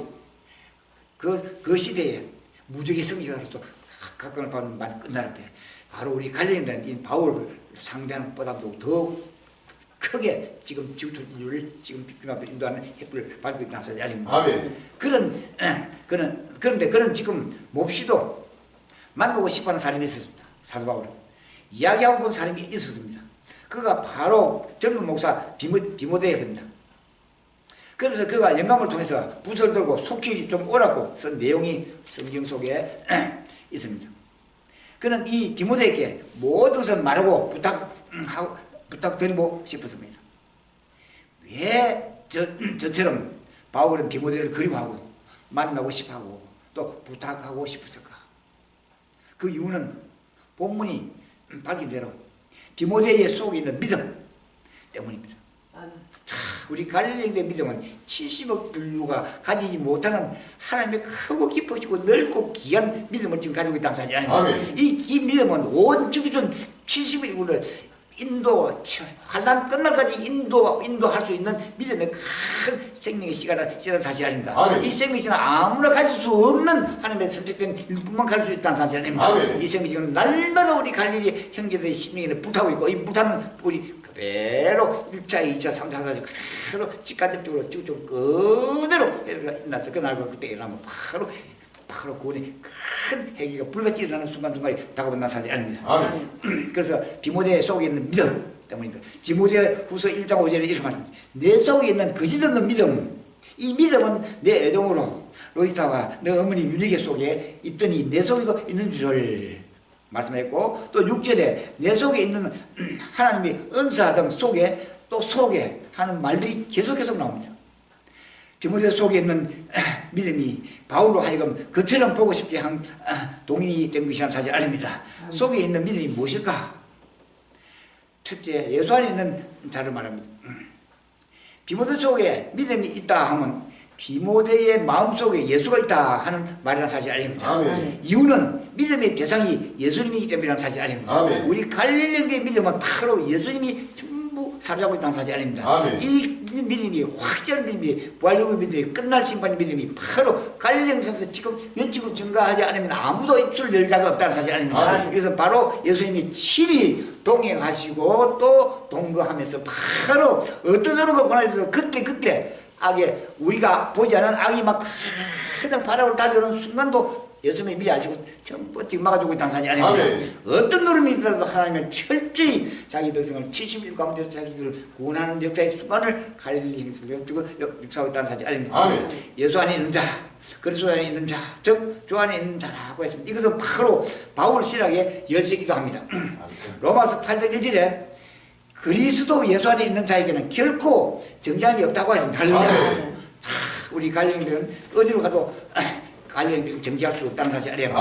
그 시대에 무적의 선교사로서 각광을 받는 말 끝날 때 바로 우리 갈릴리인들은 이 바울을 상대하는 보다도 더 크게 지금 지구촌 인류를 지금 빛 앞에 인도하는 햇불을 밟고 있다는 소리 아닙니다. 그런데 그는 지금 몹시도 만나고 싶어하는 사람이 있었습니다. 사도 바울은 이야기하고 본 사람이 있었습니다. 그가 바로 젊은 목사 디모데였습니다. 그래서 그가 영감을 통해서 부서를 들고 속히 좀 오라고 쓴 내용이 성경 속에 있습니다. 그는 이 디모데에게 모든 것을 말하고 부탁드리고 싶었습니다. 왜 저처럼 바울은 디모데를 그리워하고 만나고 싶어하고 또 부탁하고 싶었을까? 그 이유는 본문이 밝힌 대로 디모데의 속에 있는 믿음 때문입니다. 우리 갈릴리의 믿음은 70억 인류가 가지지 못하는 하나님의 크고 깊으시고 넓고 귀한 믿음을 지금 가지고 있다는 사실 아닙니까? 이 믿음은 온 지구촌 70억 인류를 환난 끝날까지 인도할 수 있는 믿음의 큰 생명의 시간이라는 사실 아닙니다. 이 생명의 시간은 아무나 가질 수 없는 하나님의 선택된 일꾼만 갈 수 있다는 사실 아닙니다. 이 생명의 시간은 날마다 우리 갈릴리 형제들의 심령에 불타고 있고, 이 불타는 우리 그대로 1차, 2차, 3차, 4차 그대로 직간접적으로 쭉 그대로 일어나서 그날과 그때 일어나면 바로 구원의 큰 회개가 불같이 일어나는 순간순간이 다가온다는 사실이 아닙니다. 그래서 디모데 속에 있는 믿음 때문입니다. 디모데 후서 1장 5절에 이렇게 말합니다. 내 속에 있는 거짓없는 믿음, 이 믿음은 내 애정으로 로이스타와 내 어머니 유리게 속에 있더니 내 속에도 있는 줄을 말씀했고, 또 6절에 내 속에 있는 하나님의 은사 등 속에 또 속에 하는 말들이 계속 나옵니다. 디모데 속에 있는 믿음이 바울로 하여금 그처럼 보고 싶게 한 동인이 된 것이라는 사실 아닙니다. 속에 있는 믿음이 무엇일까? 첫째, 예수 안에 있는 자를 말합니다. 디모데 속에 믿음이 있다 하면 디모데의 마음속에 예수가 있다 하는 말이라는 사실 아닙니다. 이유는 믿음의 대상이 예수님이기 때문이라는 사실 아닙니다. 우리 갈릴리의 믿음은 바로 예수님이 전부 사로잡고 있다는 사실 아닙니다. 이 믿음이 확실한 믿음이 부활력의 믿음이 끝날 심판의 믿음이 바로 갈릴리에 통해서 지금 외치고 증가하지 않으면 아무도 입술 열 자가 없다는 사실 아닙니다. 그래서 바로 예수님이 친히 동행하시고 또 동거하면서 바로 어떤 어느 것 고난에도 그때 악에 우리가 보지 않은 악이 막 가장 바람을 달려오는 순간도 예수님이 미리 아시고 전부 지금 막아주고 있다는 사실이 아닙니다. 어떤 노름이 있더라도 하나님은 철저히 자기 백성을 70일 가운데서 자기를 구원하는 역사의 순간을 갈릴리 행사로 역사하고 있다는 사실이 아닙니다. 예수 안에 있는 자, 그리스도 안에 있는 자, 즉 주 안에 있는 자라고 했습니다. 이것은 바로 바울 신학의 열쇠이기도 합니다. 로마서 8장 1절에 그리스도 예수 안에 있는 자에게는 결코 정죄함이 없다고 했습니다. 할렐루야. 우리 갈릴리들은 어디로 가도 갈릴리를 정죄할 수 없다는 사실 아니에요.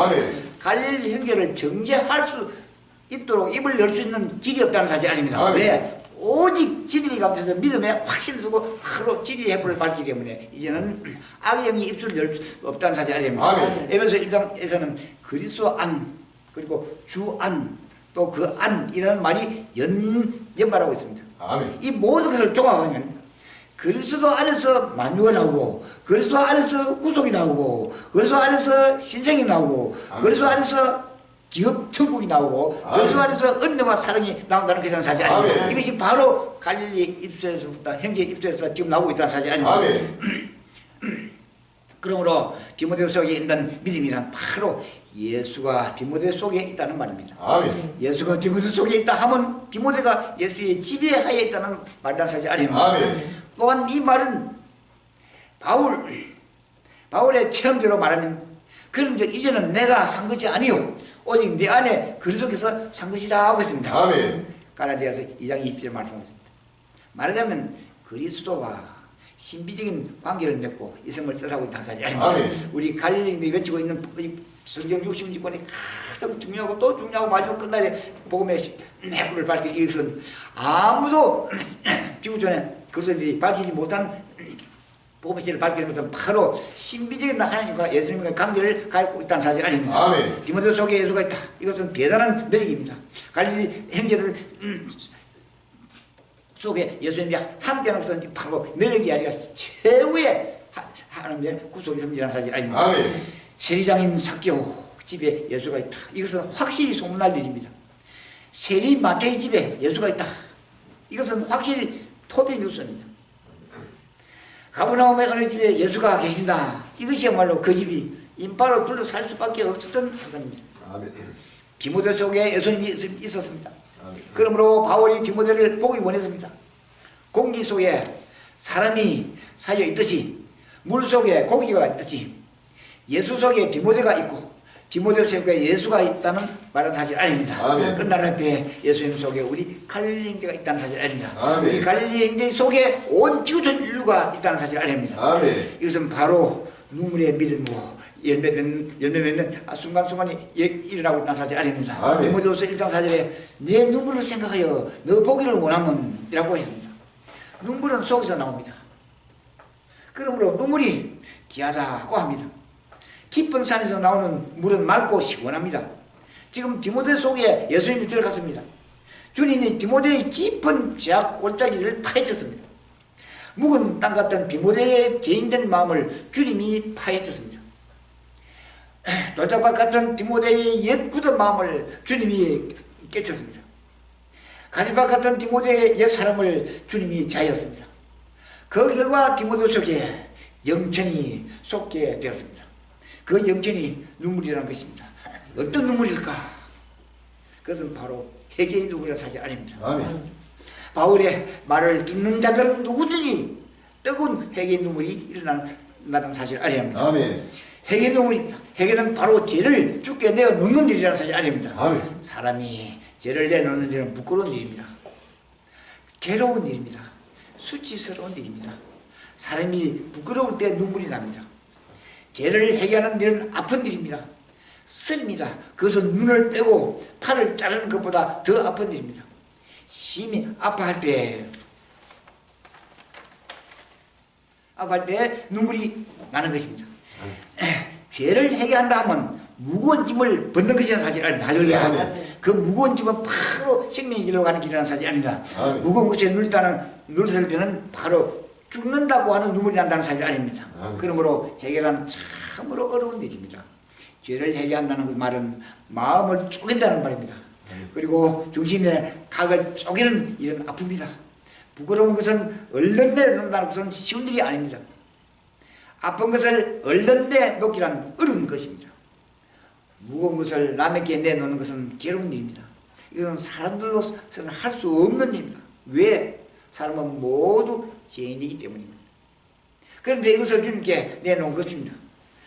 갈릴리 형제를 정죄할 수 있도록 입을 열 수 있는 길이 없다는 사실 아닙니다. 왜? 오직 진리 가운데서 믿음에 확신 쓰고 바로 진리의 해불을 밝기 때문에 이제는 악의 영이 입술을 열 수 없다는 사실 아닙니다. 에베소 1장에서는 그리스도 안 그리고 주 안 또 그 안이라는 말이 연말하고 있습니다. 이 모든 것을 종합하면 그리스도 안에서 만유가 나오고, 그리스도 안에서 구속이 나오고, 그리스도 안에서 신생이 나오고, 그리스도 안에서 기업 천국이 나오고, 그리스도 안에서 은혜와 사랑이 나온다는 것은 사실 아닙니다. 이것이 바로 갈릴리 입술에서부터 형제 입술에서 지금 나오고 있다는 사실 아닙니다. 그러므로 디모데 속에 있는 믿음이란 바로 예수가 디모데 속에 있다는 말입니다. 예수가 디모데 속에 있다 하면 디모데가 예수의 지배하에 있다는 말이라는 사실 아닙니다. 또한 이 말은 바울의 체험대로 말하면 그런 적 이제는 내가 산 것이 아니요 오직 내 안에 그리스도께서 산 것이라 하고 있습니다. 갈라디아서 2장 20절 말씀하셨습니다. 말하자면 그리스도와 신비적인 관계를 맺고 이 생을 뜻하고 있다는 사실이 아닙니다. 우리 갈릴리인들이 외치고 있는 성경 66권이 가장 중요하고 또 중요하고 마지막 끝날에 복음의 해불을 밝히 이것은 아무도 지구촌에 그리스도인들이 밝히지 못한 복음의 실을 밝히는 것은 바로 신비적인 하나님과 예수님과의 관계를 갖고 있다는 사실 아닙니다. 디모데 속에 예수가 있다. 이것은 대단한 매력입니다. 갈릴리 형제들 속에 예수님이 함께하는 것은 바로 매력이 아니라 최후의 하나님의 구속의 성질이라는 사실 아닙니다. 세리장인 삭개오 집에 예수가 있다. 이것은 확실히 소문날 일입니다. 세리 마태의 집에 예수가 있다. 이것은 확실히 토비 뉴스입니다. 가버나움의 어느 집에 예수가 계신다. 이것이야말로 그 집이 인파로 둘러살 수밖에 없었던 사건입니다. 디모데 속에 예수님이 있었습니다. 그러므로 바울이 디모데를 보기 원했습니다. 공기 속에 사람이 살려 있듯이 물 속에 고기가 있듯이 예수 속에 디모데가 있고 디모데 속에 예수가 있다는 말은 사실 아닙니다. 끝날 앞에 예수님 속에 우리 갈릴리 형제가 있다는 사실 아닙니다. 우리 갈릴리 형제 속에 온 지구촌 인류가 있다는 사실 아닙니다. 이것은 바로 눈물의 믿음으로 열매 맺는 순간순간이 일어나고 있다는 사실 아닙니다. 디모데후서 1장 4절에 내 눈물을 생각하여 너 보기를 원하면 이라고 했습니다. 눈물은 속에서 나옵니다. 그러므로 눈물이 귀하다고 합니다. 깊은 산에서 나오는 물은 맑고 시원합니다. 지금 디모데 속에 예수님이 들어갔습니다. 주님이 디모데의 깊은 죄악 골짜기를 파헤쳤습니다. 묵은 땅 같은 디모데의 죄인된 마음을 주님이 파헤쳤습니다. 돌짝밭 같은 디모데의 옛 굳은 마음을 주님이 깨쳤습니다. 가지밭 같은 디모데의 옛 사람을 주님이 자였습니다. 그 결과 디모데 속에 영천이 솟게 되었습니다. 그 영천이 눈물이라는 것입니다. 어떤 눈물일까? 그것은 바로 회개의 눈물이라는 사실 아닙니다. 아멘. 바울의 말을 듣는 자들은 누구든지 뜨거운 회개의 눈물이 일어나는 사실 아닙니다. 아멘. 회개의 눈물입니다. 회개는 바로 죄를 죽게 내어놓는 일이라는 사실 아닙니다. 아멘. 사람이 죄를 내놓는 일은 부끄러운 일입니다. 괴로운 일입니다. 수치스러운 일입니다. 사람이 부끄러울 때 눈물이 납니다. 죄를 회개하는 일은 아픈 일입니다. 씁니다. 그것은 눈을 빼고 팔을 자르는 것보다 더 아픈 일입니다. 심히 아파할 때 눈물이 나는 것입니다. 죄를 회개한다 하면 무거운 짐을 벗는 것이라는 사실 아닙니다. 할렐루야. 그 무거운 짐은 바로 생명의 길로 가는 길이라는 사실 아닙니다. 아멘. 무거운 것에 눌렀을 때는 바로 죽는다고 하는 눈물이 난다는 사실 아닙니다. 아멘. 그러므로 회개란 참으로 어려운 일입니다. 죄를 회개한다는 그 말은 마음을 쪼갠다는 말입니다. 그리고 중심의 각을 쪼개는 일은 아픕니다. 부끄러운 것은 얼른 내놓는다는 것은 쉬운 일이 아닙니다. 아픈 것을 얼른 내놓기란 어려운 것입니다. 무거운 것을 남에게 내놓는 것은 괴로운 일입니다. 이건 사람들로서는 할 수 없는 일입니다. 왜? 사람은 모두 죄인이기 때문입니다. 그런데 이것을 주님께 내놓은 것입니다.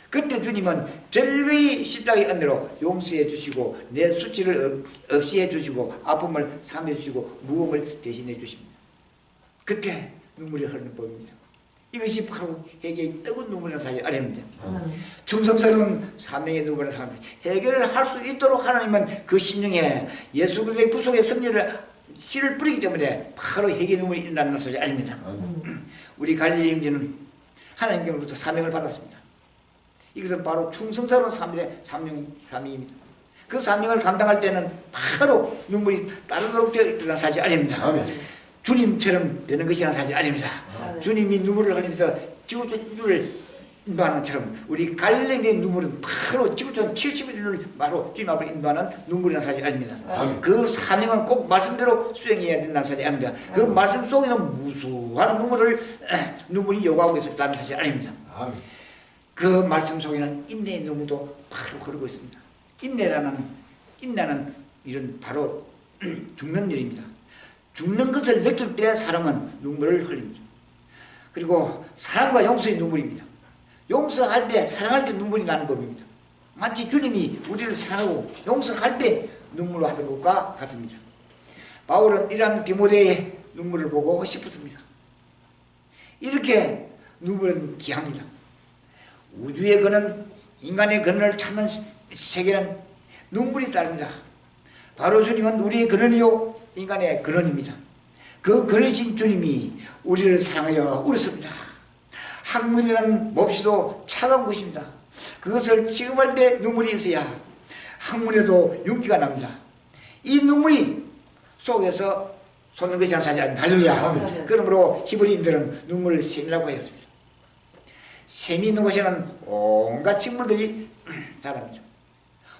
그런데 주님은 절거의 십자가의 은혜로 용서해 주시고 내 수치를 없이 해 주시고 아픔을 삼해 주시고 무거움을 대신해 주십니다. 그때 눈물이 흐르는 법입니다. 이것이 바로 회개의 뜨거운 눈물이라는 사실 아닙니다. 충성스러운 사명의 눈물이라는 사실. 해결을 할 수 있도록 하나님은 그 심령에 예수 그리스도의 구속의 섭리를 씨를 뿌리기 때문에 바로 회개의 눈물이 일어나는 소리 아닙니다. 우리 갈릴리 형제는 하나님께로부터 사명을 받았습니다. 이것은 바로 충성스러운 사명입니다. 그 사명을 감당할 때는 바로 눈물이 따르도록 되어 있다는 사실 아닙니다. 아멘. 주님처럼 되는 것이라는 사실 아닙니다. 주님이 눈물을 흘리면서 지구촌을 인도하는 것처럼 우리 갈릴리의 눈물은 바로 지구촌 71을 바로 주님 앞을 인도하는 눈물이라는 사실 아닙니다. 아멘. 그 사명은 꼭 말씀대로 수행해야 된다는 사실이 아닙니다. 그 말씀 속에는 무수한 눈물이 요구하고 있었다는 사실 아닙니다. 아멘. 그 말씀 속에는 인내의 눈물도 바로 흐르고 있습니다. 인내는 일은 바로 죽는 일입니다. 죽는 것을 느낄 때 사람은 눈물을 흘립니다. 그리고 사랑과 용서의 눈물입니다. 용서할 때, 사랑할 때 눈물이 나는 법입니다. 마치 주님이 우리를 사랑하고 용서할 때 눈물로 하던 것과 같습니다. 바울은 이러한 디모데의 눈물을 보고 싶었습니다. 이렇게 눈물은 귀합니다. 우주의 근원, 인간의 근원을 찾는 세계는 눈물이 따릅니다. 바로 주님은 우리의 근원이요 인간의 근원입니다. 그 근원이신 주님이 우리를 사랑하여 울었습니다. 학문이라는 몹시도 차가운 것입니다. 그것을 취급할 때 눈물이 있어야 학문에도 윤기가 납니다. 이 눈물이 속에서 솟는 것이란 사실 아닙니다. 할렐루야. 그러므로 히브리인들은 눈물을 샘이라고 하였습니다. 샘이 있는 곳에는 온갖 식물들이 자랍니다.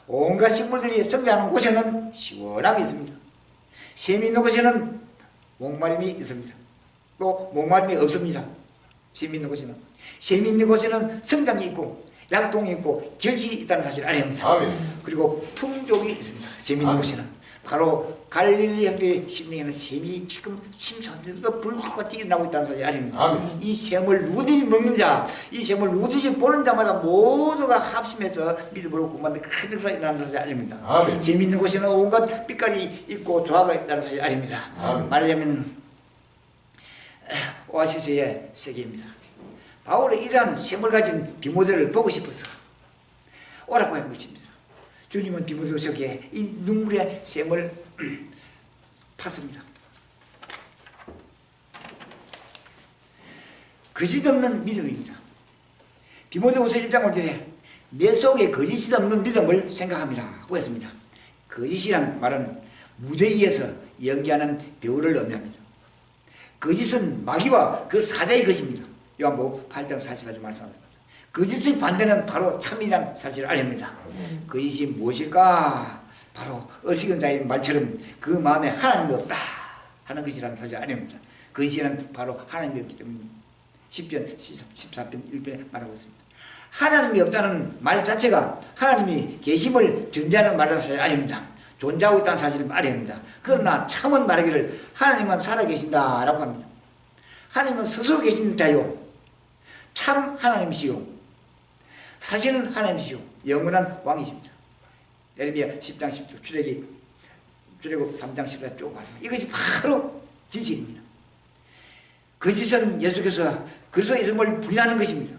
온갖 식물들이 성장하는 곳에는 시원함이 있습니다. 샘이 있는 곳에는 목마름이 있습니다. 또 목마름이 없습니다. 샘이 있는 곳에는. 샘이 있는 곳에는 성장이 있고 약동이 있고 결실이 있다는 사실 아닙니다. 아멘. 그리고 풍족이 있습니다. 샘이 있는 곳에는. 바로 갈릴리 형제의 심령에는 샘이 지금 심천에서 불꽃같이 일어나고 있다는 사실이 아닙니다. 아멘. 이 샘을 누구든지 먹는 자, 이 샘을 누구든지 보는 자마다 모두가 합심해서 믿음으로 구원받는 큰 역사가 일어나는 사실이 아닙니다. 아멘. 샘이 있는 곳에는 온갖 빛깔이 있고 조화가 있다는 사실이 아닙니다. 아멘. 말하자면 오아시스의 세계입니다. 바울의 이러한 샘을 가진 디모데를 보고 싶어서 오라고 한 것입니다. 주님은 디모데 속에 이 눈물의 샘을 팠습니다. 거짓 없는 믿음입니다. 디모데후서 1장 5절에 내 속에 거짓이 없는 믿음을 생각함이라 하고 했습니다. 거짓이란 말은 무대 위에서 연기하는 배우를 의미합니다. 거짓은 마귀와 그 사자의 것입니다. 요한복음 8장 44절 말씀하셨습니다. 거짓의 반대는 바로 참이란 사실을 아닙니다. 거짓이 무엇일까? 바로 어리석은 자의 말처럼 그 마음에 하나님이 없다 하는 것이라는 사실을 아닙니다. 거짓은 바로 하나님이 없기 때문입니다. 10편 14편 1편에 말하고 있습니다. 하나님이 없다는 말 자체가 하나님이 계심을 전제하는 말이라는 사실 아닙니다. 존재하고 있다는 사실을 아닙니다. 그러나 참은 말하기를 하나님은 살아계신다 라고 합니다. 하나님은 스스로 계신 자요 참 하나님이시요 사실은 하나님이시요 영원한 왕이십니다. 예레미야 10장 10절 출애굽 3장 14절 쭉 말씀합니다. 이것이 바로 진실입니다. 거짓은 예수께서 그리스도의 이름을 부인하는 것입니다.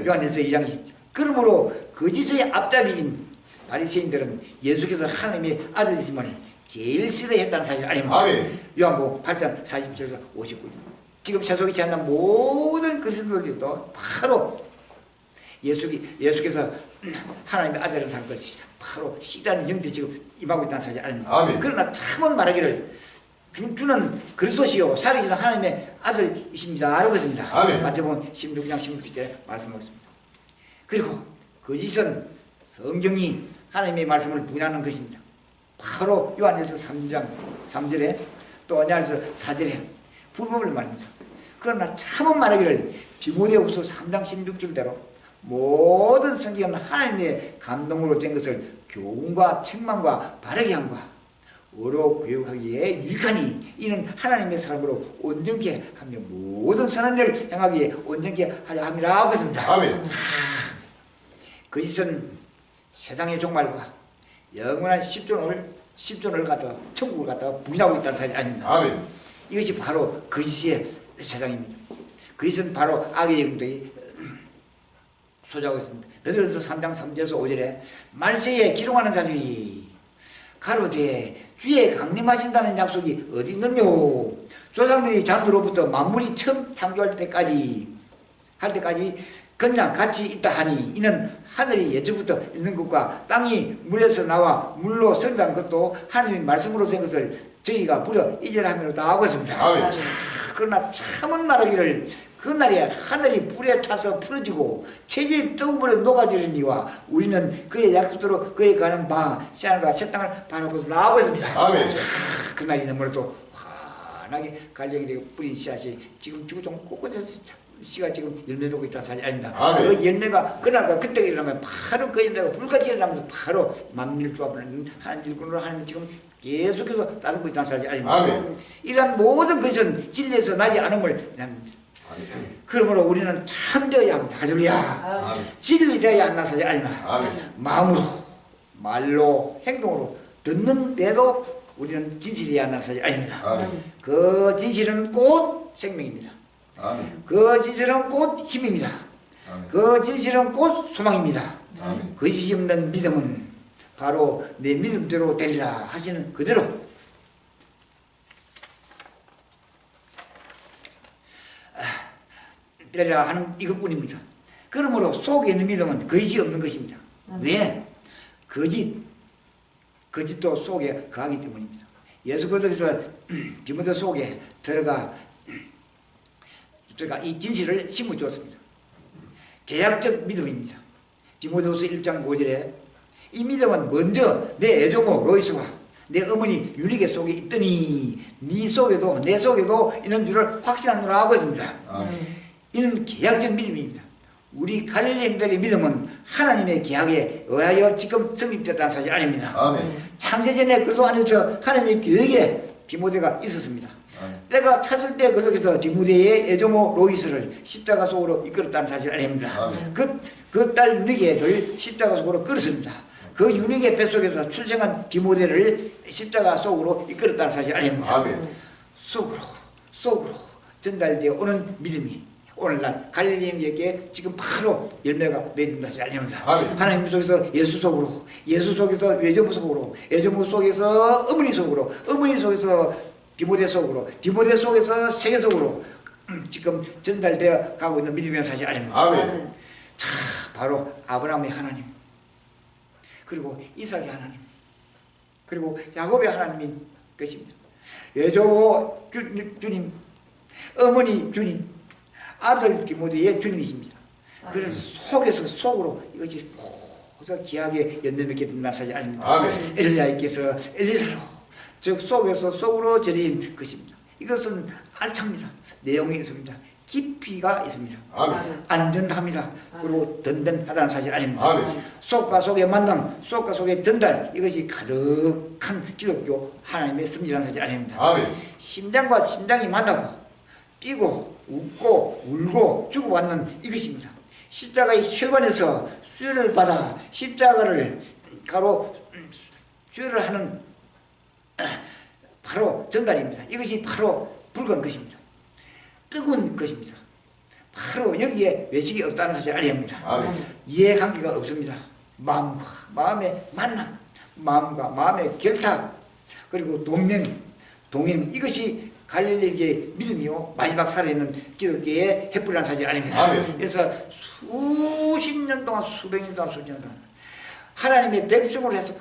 요한일서 2장 20절. 그러므로 거짓의 앞잡이인 바리새인들은 예수께서 하나님의 아들이심을 제일 싫어했다는 사실을 아닙니다. 요한복음 8장 47에서 59절. 지금 세속에 제한한 모든 그리스도들도 바로 예수께서 하나님의 아들이라는 사실을 바로 씨라는 영들이 지금 임하고 있다는 사실이 아닙니다. 그러나 참은 말하기를 주는 그리스도시요 살아계신 하나님의 아들이십니다 라고 했습니다. 마태복음 16장 16절에 말씀하고 있습니다. 그리고 거짓은 성경이 하나님의 말씀을 부인하는 것입니다. 바로 요한일서 3장 3절에 또 요한일서 4절에 불법을 말합니다. 그러나 참은 말하기를 디모데후서 3장 16절대로 모든 성경은 하나님의 감동으로 된 것을 교훈과 책망과 바르게 함과 어로 교육하기에 유익하니 이는 하나님의 사람으로 온전케 하며 모든 선한 일을 행하기에 온전케 하려 함이라 하고 있습니다. 거짓은 세상의 종말과 영원한 10존을 갖다가 천국을 갖다가 부인하고 있다는 사실이 아닙니다. 이것이 바로 거짓의 세상입니다. 거짓은 바로 악의 영들이 소유하고 있습니다. 베드로전서 3장 3절에서 5절에 말세에 기록하는 자들이 가로되 주의 강림하신다는 약속이 어디 있느뇨? 조상들이 잔으로부터 만물이 처음 창조할 때까지 그냥 같이 있다 하니 이는 하늘이 예전부터 있는 것과 땅이 물에서 나와 물로 성장한 것도 하나님의 말씀으로 된 것을 저희가 부려 이제라 하면로다 하고 있습니다. 그러나 참은 말하기를 그날에 하늘이 불에 타서 풀어지고 체질이 뜨거워버려 녹아지려니와 우리는 그의 약속대로 그에 가는 바 씨앗과 새 땅을 바라보고 나오고 있습니다. 그날이 너무나도 환하게 갈려이 되고 뿌린 씨앗이 지금 지구촌 곳곳에서 씨가 지금 열매 맺고 있다는 사실이 아닙니다. 그 열매가 그날과 그때가 일어나면 바로 그 열매가 불같이 일어나면서 바로 만밀조합을 하는 일꾼으로 하나님이 지금 계속해서 따르고 있다는 사실이 아닙니다. 이러한 모든 것은 진리에서 나지 않음을 그러므로 우리는 참되어야 합니다. 할렐루야. 진리되어야 한다는 사실이 아닙니다. 마음으로 말로 행동으로 듣는데도 우리는 진실이어야 한다는 사실이 아닙니다. 그 진실은 곧 생명입니다. 그 진실은 곧 힘입니다. 그 진실은 곧 소망입니다. 거짓이 없는 믿음은 바로 내 믿음대로 되리라 하시는 그대로 되리라 하는 이것뿐입니다. 그러므로 속에 있는 믿음은 거짓이 없는 것입니다. 왜? 거짓도 속에 거하기 때문입니다. 예수 그리스도께서 디모데 속에 들어가 이 진실을 심어 주었습니다. 계약적 믿음입니다. 디모데후서 1장 5절에 이 믿음은 먼저 내 애조모 로이스와 내 어머니 유리게 속에 있더니 네 속에도 내 속에도 있는 줄을 확신하노라 하고 있습니다. 이는 계약적 믿음입니다. 우리 갈릴리 형들의 믿음은 하나님의 계약에 의하여 지금 성립됐다는 사실 아닙니다. 창세전에 그리스도 안에서 하나님의 계획에 디모데가 있었습니다. 때가 찼을 때 그렇게서 디모데의 애조모 로이스를 십자가 속으로 이끌었다는 사실 아닙니다. 그 딸 유니게를 십자가 속으로 끌었습니다. 그 유니게 뱃속에서 출생한 디모데를 십자가 속으로 이끌었다는 사실 아닙니다. 속으로 전달되어 오는 믿음이 오늘날 갈릴리에게 지금 바로 열매가 맺은다 사실 아닙니다. 하나님 속에서 예수 속에서 외조모 속으로, 외조모 속에서 어머니 속으로, 어머니 속에서 디모데 속으로, 디모데 속에서 세계 속으로 지금 전달되어 가고 있는 믿음이라는 사실 아닙니다. 아멘. 자, 바로 아브라함의 하나님, 그리고 이삭의 하나님, 그리고 야곱의 하나님인 것입니다. 여조보 주님, 어머니 주님, 아들 디모데의 주님이십니다. 그래서 속에서 속으로 이것이 모두 귀하게 열매 맺게 된다는 사실 아닙니다. 아멘. 엘리야께서 엘리사로, 즉 속에서 속으로 전해진 것입니다. 이것은 알찹니다. 내용이 있습니다. 깊이가 있습니다. 아멘. 안전합니다. 그리고 든든하다는 사실 아닙니다. 아멘. 속과 속의 만남, 속과 속의 전달, 이것이 가득한 기독교 하나님의 섭리라는 사실 아닙니다. 아멘. 심장과 심장이 만나고 뛰고 웃고 울고 주고받는 이것입니다. 십자가의 혈관에서 수혈을 받아 십자가를 가로 수혈을 하는 바로 전달입니다. 이것이 바로 붉은 것입니다. 뜨거운 것입니다. 바로 여기에 외식이 없다는 사실 알아야합니다. 아멘. 이해관계가 없습니다. 마음과 마음의 만남, 마음과 마음의 결탁, 그리고 동행, 이것이 갈릴리의 믿음이요 마지막 살아있는 기독교의 횃불이라는 사실 아닙니다. 아멘. 그래서 수십 년 동안, 수백 년 동안, 수십 년 동안 하나님의 백성으로 해서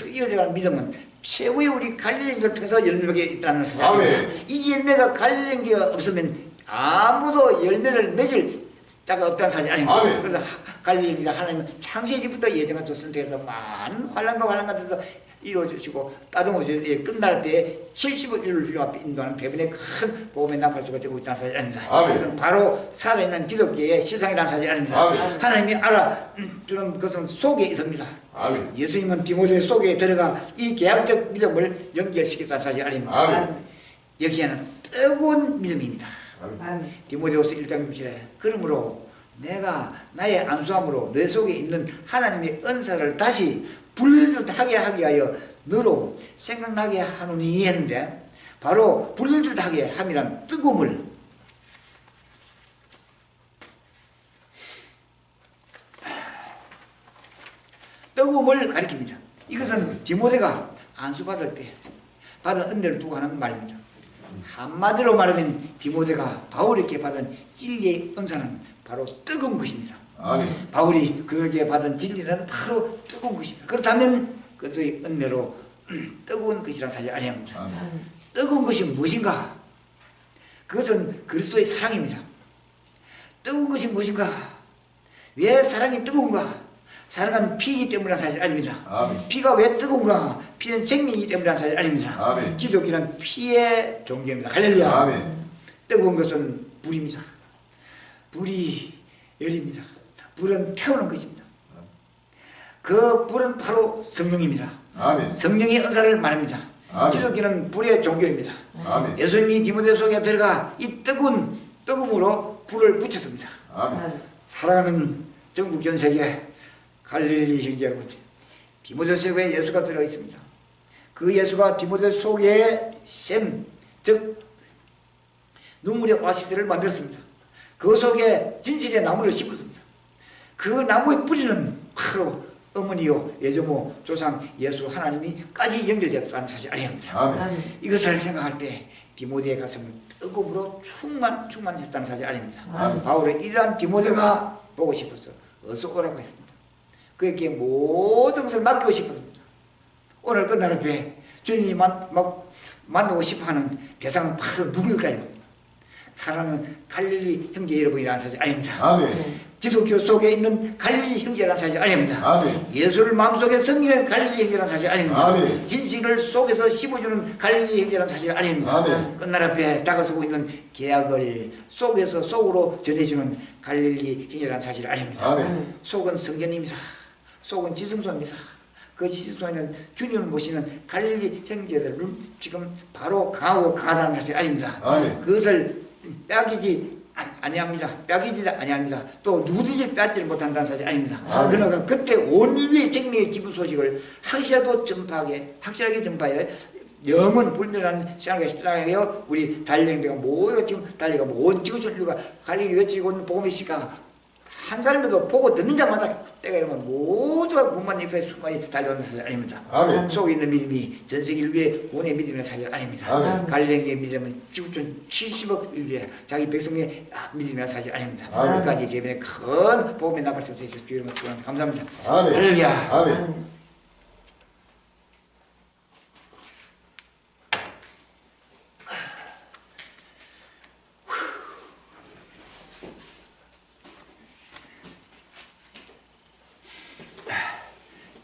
이어져가는 믿음은 최후의 우리 갈릴리를 통해서 열매가 있다는 사실 아닙니다. 이 열매가 갈릴리가 없으면 아무도 열매를 맺을 자가 없다는 사실 아닙니다. 아멘. 그래서 갈릴리가 하나님은 창세기부터 예정한 선택해서 많은 환란과 환란가들도 이루어주시고 따듬어 주시고 끝날 때 70억 인류를 앞에 인도하는 대부분의 큰 복음의 나팔수가 되고 있다는 사실 아닙니다. 아멘. 그것은 바로 살아있는 기독교의 시상이라는 사실 아닙니다. 아멘. 하나님이 알아주는 것은 속에 있습니다. 아멘. 예수님은 디모데 속에 들어가 이 계약적 믿음을 연결시켰다는 사실 아닙니다. 아멘. 여기에는 뜨거운 믿음입니다. 아멘. 디모데후서 1장 6절에 그러므로 내가 나의 안수함으로 내 속에 있는 하나님의 은사를 다시 불일듯하게 하게 하여 너로 생각나게 하노니 했는데, 바로 불일듯하게 함이란 뜨거움을 가리킵니다. 이것은 디모데가 안수받을 때 받은 은혜를 두고 하는 말입니다. 한마디로 말하면 디모데가 바울에게 받은 진리의 은사는 바로 뜨거운 것입니다. 아멘. 바울이 그에게 받은 진리는 바로 뜨거운 것입니다. 그렇다면 그의 은혜로 뜨거운 것이라는 사실 아닙니다. 아멘. 뜨거운 것이 무엇인가? 그것은 그리스도의 사랑입니다. 뜨거운 것이 무엇인가? 왜 사랑이 뜨거운가? 사랑은 피이기 때문이라는 사실 아닙니다. 아멘. 피가 왜 뜨거운가? 피는 생명이기 때문이라는 사실 아닙니다. 아멘. 기독교는 피의 종교입니다. 할렐루야. 아멘. 뜨거운 것은 불입니다. 불이 열입니다. 불은 태우는 것입니다. 그 불은 바로 성령입니다. 아멘. 성령의 은사를 말합니다. 아멘. 기독교는 불의 종교입니다. 아멘. 예수님이 디모데 속에 들어가 이 뜨거움으로 불을 붙였습니다. 아멘. 사랑하는 전국 전 세계 갈릴리 형제 여러분, 디모데 속에 예수가 들어가 있습니다. 그 예수가 디모데 속에 샘, 즉 눈물의 오아시스를 만들었습니다. 그 속에 진실의 나무를 심었습니다. 그 나무의 뿌리는 바로 어머니요 예조모 조상 예수 하나님이까지 연결되었다는 사실 아닙니다. 아멘. 이것을 생각할 때 디모데의 가슴은 뜨거움으로 충만했다는 사실 아닙니다. 아멘. 바울은 이러한 디모데가 보고 싶어서 어서 오라고 했습니다. 그에게 모든 것을 맡기고 싶었습니다. 오늘 끝나는 배 주님이 만나고 싶어하는 대상은 바로 누구일까요? 사랑하는 갈릴리 형제 여러분이라는 사실 아닙니다. 아멘. 기독교 속에 있는 갈릴리 형제라는 사실 아닙니다. 아멘. 예수를 마음속에 섬기는 갈릴리 형제라는 사실 아닙니다. 아멘. 진실을 속에서 심어주는 갈릴리 형제라는 사실 아닙니다. 아멘. 끝날 앞에 다가서고 있는 계약을 속에서 속으로 전해주는 갈릴리 형제라는 사실 아닙니다. 아멘. 속은 성전입니다. 속은 지성소입니다. 그 지성소에는 주님을 모시는 갈릴리 형제들을 지금 바로 강하고 강하다는 사실 아닙니다. 아멘. 그것을 빼앗기지 아니합니다. 빼앗기지 아니합니다. 또 누구든지 빼앗지를 못한다는 사실 아닙니다. 아멘. 그러나 그때 온 인류의 생명의 기쁜 소식을 확실하게 전파해 영원 불멸하는 시간을 시작하여 우리 달령대가 모두 지금 달려가 온 지구촌 인류가 갈리기 외치고 있는 복음의 시간 한 사람이라도 보고 듣는 자마다 때가 이르면 모두가 구원받는 역사의 순간이 달려오는 것은 아닙니다. 아멘. 속에 있는 믿음이 전 세계 인류의 구원의 믿음이라는 사실 아닙니다. 아멘. 갈릴리의 믿음은 지구촌 70억 인류의 자기 백성의 믿음이라는 사실 아닙니다. 아멘. 끝까지 제ben에 큰 복음의 나팔 수 있어서 주의 이름으로 축원합니다. 감사합니다. 아멘. 할렐루야. 아멘.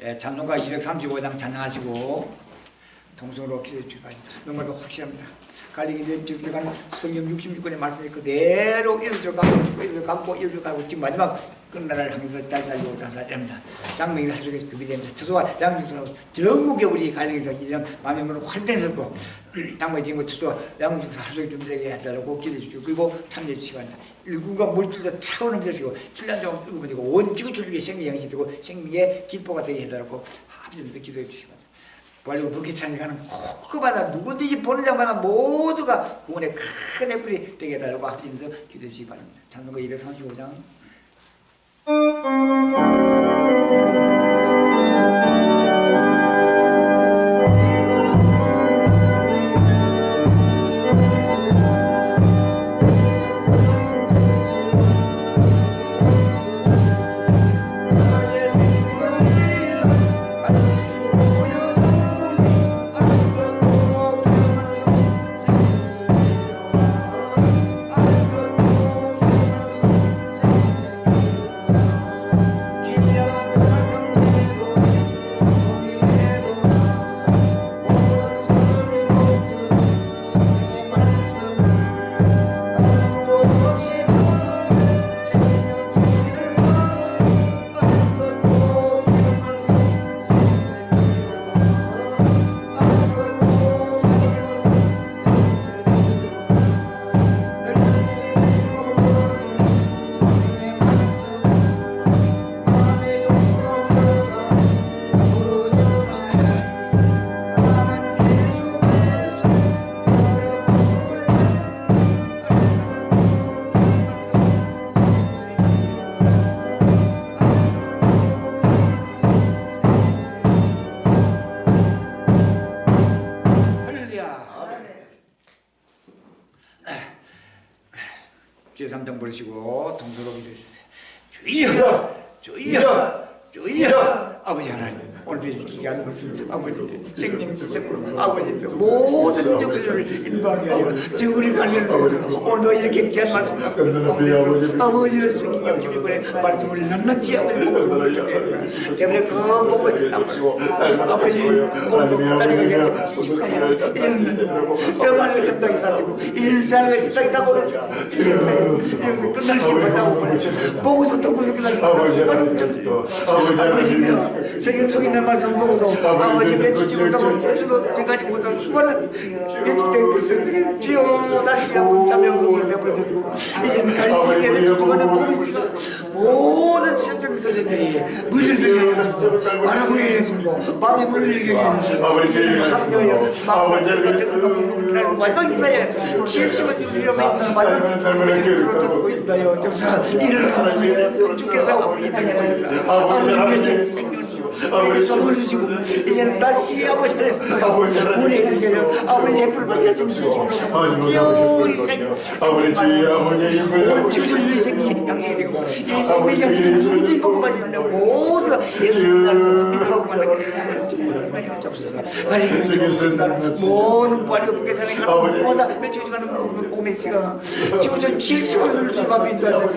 예, 찬송가 235장 찬양하시고 통성으로 기도해 주시기 바랍니다. 정말로 확실합니다. 갈리기 즉석한 성경 66권의 말씀이 그대로 이루어져 가고 이루어져 가고 지금 마지막 끝날을 향해서 달려오고 다사합니다. 장명이 하수록에서 준비됩니다. 처소와 양중수가 전국에 우리 갈리기들 이런 마음의 문을 활대스럽고 장명이 지금 처소와 양중수 하수록에 준비되게 해달라고 기도해 주시고 그리고 참여해 주시기 바랍니다. 일구가 물질도 차고 넘치시고 7년 동안 읽으면 되고 온 지구촌의 생명의 양식이 되고 생명의 기포가 되게 해달라고 합심해서 기도해 주시기 바랍니다. 부활이고 북기찬이 가는 그마다 누구든지 보는 자마다 모두가 구원의 큰 애플이 되게 해달라고 합심해서 기도해 주시기 바랍니다. 찬송가 235장 제3장 버리시고 동서로 주여 주여 주여 아버지 하나님 오늘 기간 말씀 아버지 생명 주셨고 아버지 모든 종들을 인도하게 하여 정글이 관련 오늘도 이렇게 귀한 말씀 아버지의 생명 주시고 말씀을 낱낱이 아버지 보고 때문에 그 몸을 아버지 오늘도 딸에게 정말 정당히 사시고 일상을 진짜 타고 이렇게 끝날 수 있는 모두 또 끝날 아버지 성경 속에 있는 말씀 보고도 아버지 맺히지 못하고 맺지도 지금까지 못한 수많은 맺히되고 있었는데 주여 다시 한번 참여 그걸 내버려두고 이제는 갈리기에 맺히고는 몸이지가 모든 실전 교수들이 물들게 해주고 바라보게 해주고 마음에 물들게 해주고 마지막 마지막 인사에 70원 유리로만 있는 마지막 보고 있나요? 정사 이를 주께서 이 땅에 오셔서 아버지에게 생명을 손을 주시고 이제는 다시 아버지를 보내주세요. 아버지의 불밖에 좀 주시고 아버지 주여 아버지의 지구촌의 생명이 양식이 되고 이 생명이 양식이 누구든지 먹고 마시는데 모두가 예수님을 믿고 만나게 축복을 주옵소서. 모든 부활과 북에 사는 가는 며칠 가는 몸의 시간 지구촌 70을 누를 수만 믿어서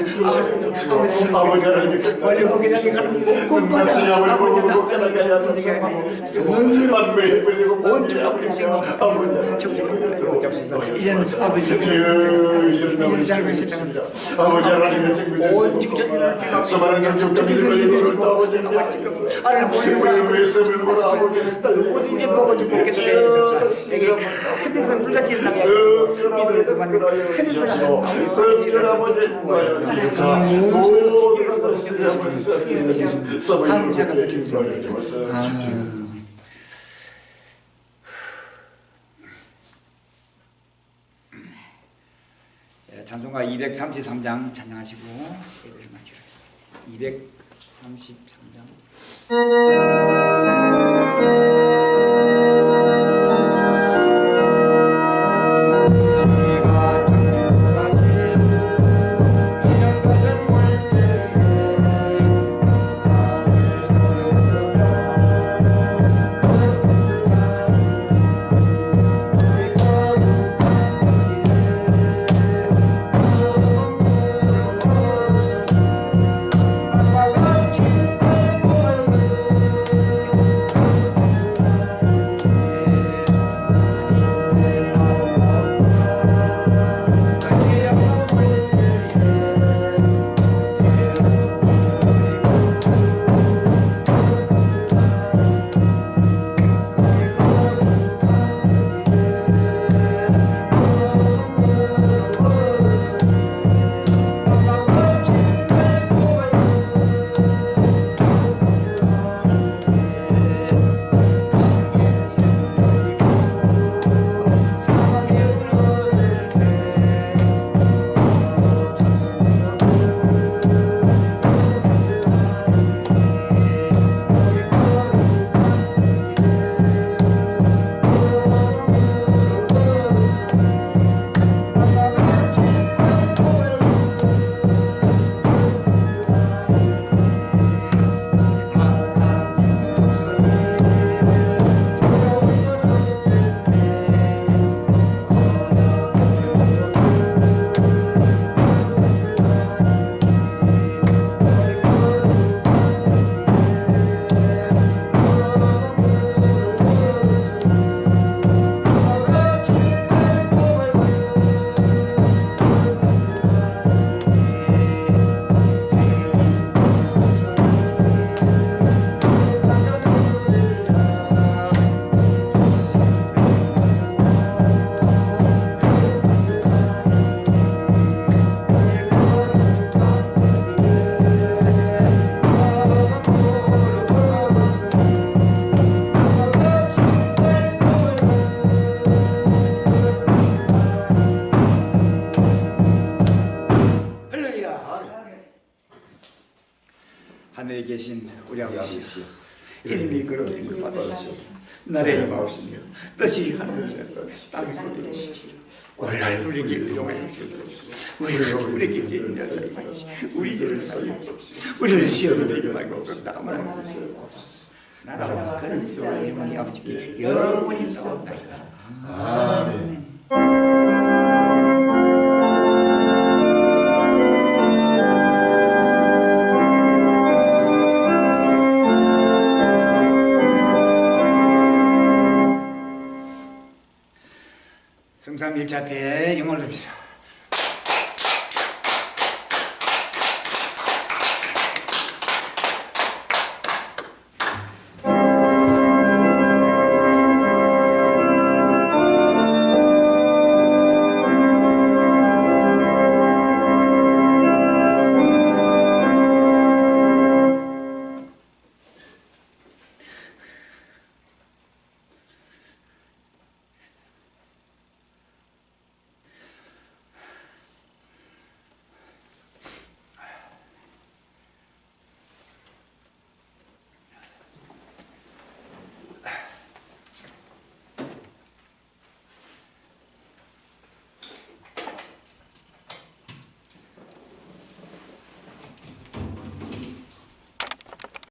아버지 부활과 북에 사는 가는 꿈마다 아버지 성으로 온전한 우리 생명이 정신을 잡수서 이제는 아버지 이제는 살고 있습니다. 아버지 하나님의 친구들 온 지구촌을 수많은 경력적인 일을 아버지는 아를 보내서 어디든지 보고 좀 먹게 되면 내게 큰 데서 불같이 일어나게 믿음을 그만두고 큰 데서 찬송가 233장 찬양하시고 예배를 마치겠습니다. 33장. 하늘에 계신 우리 아버지 이름이 그렇게 받으시오. 나라의 임하옵시며 뜻이 하늘에서 땅에서 이루어지시오. 오늘날 우리에게 용을 주옵소서. 우리에게 죄인 자들이 우리 죄를 사하옵소서. 우리를 시험에 들게 말고 그렇다만 하옵소서. 나라와 그리스도와 영광이 아버지께 영원히 있사옵나이다. 아멘. 성삼일차패 영원을 빕시다.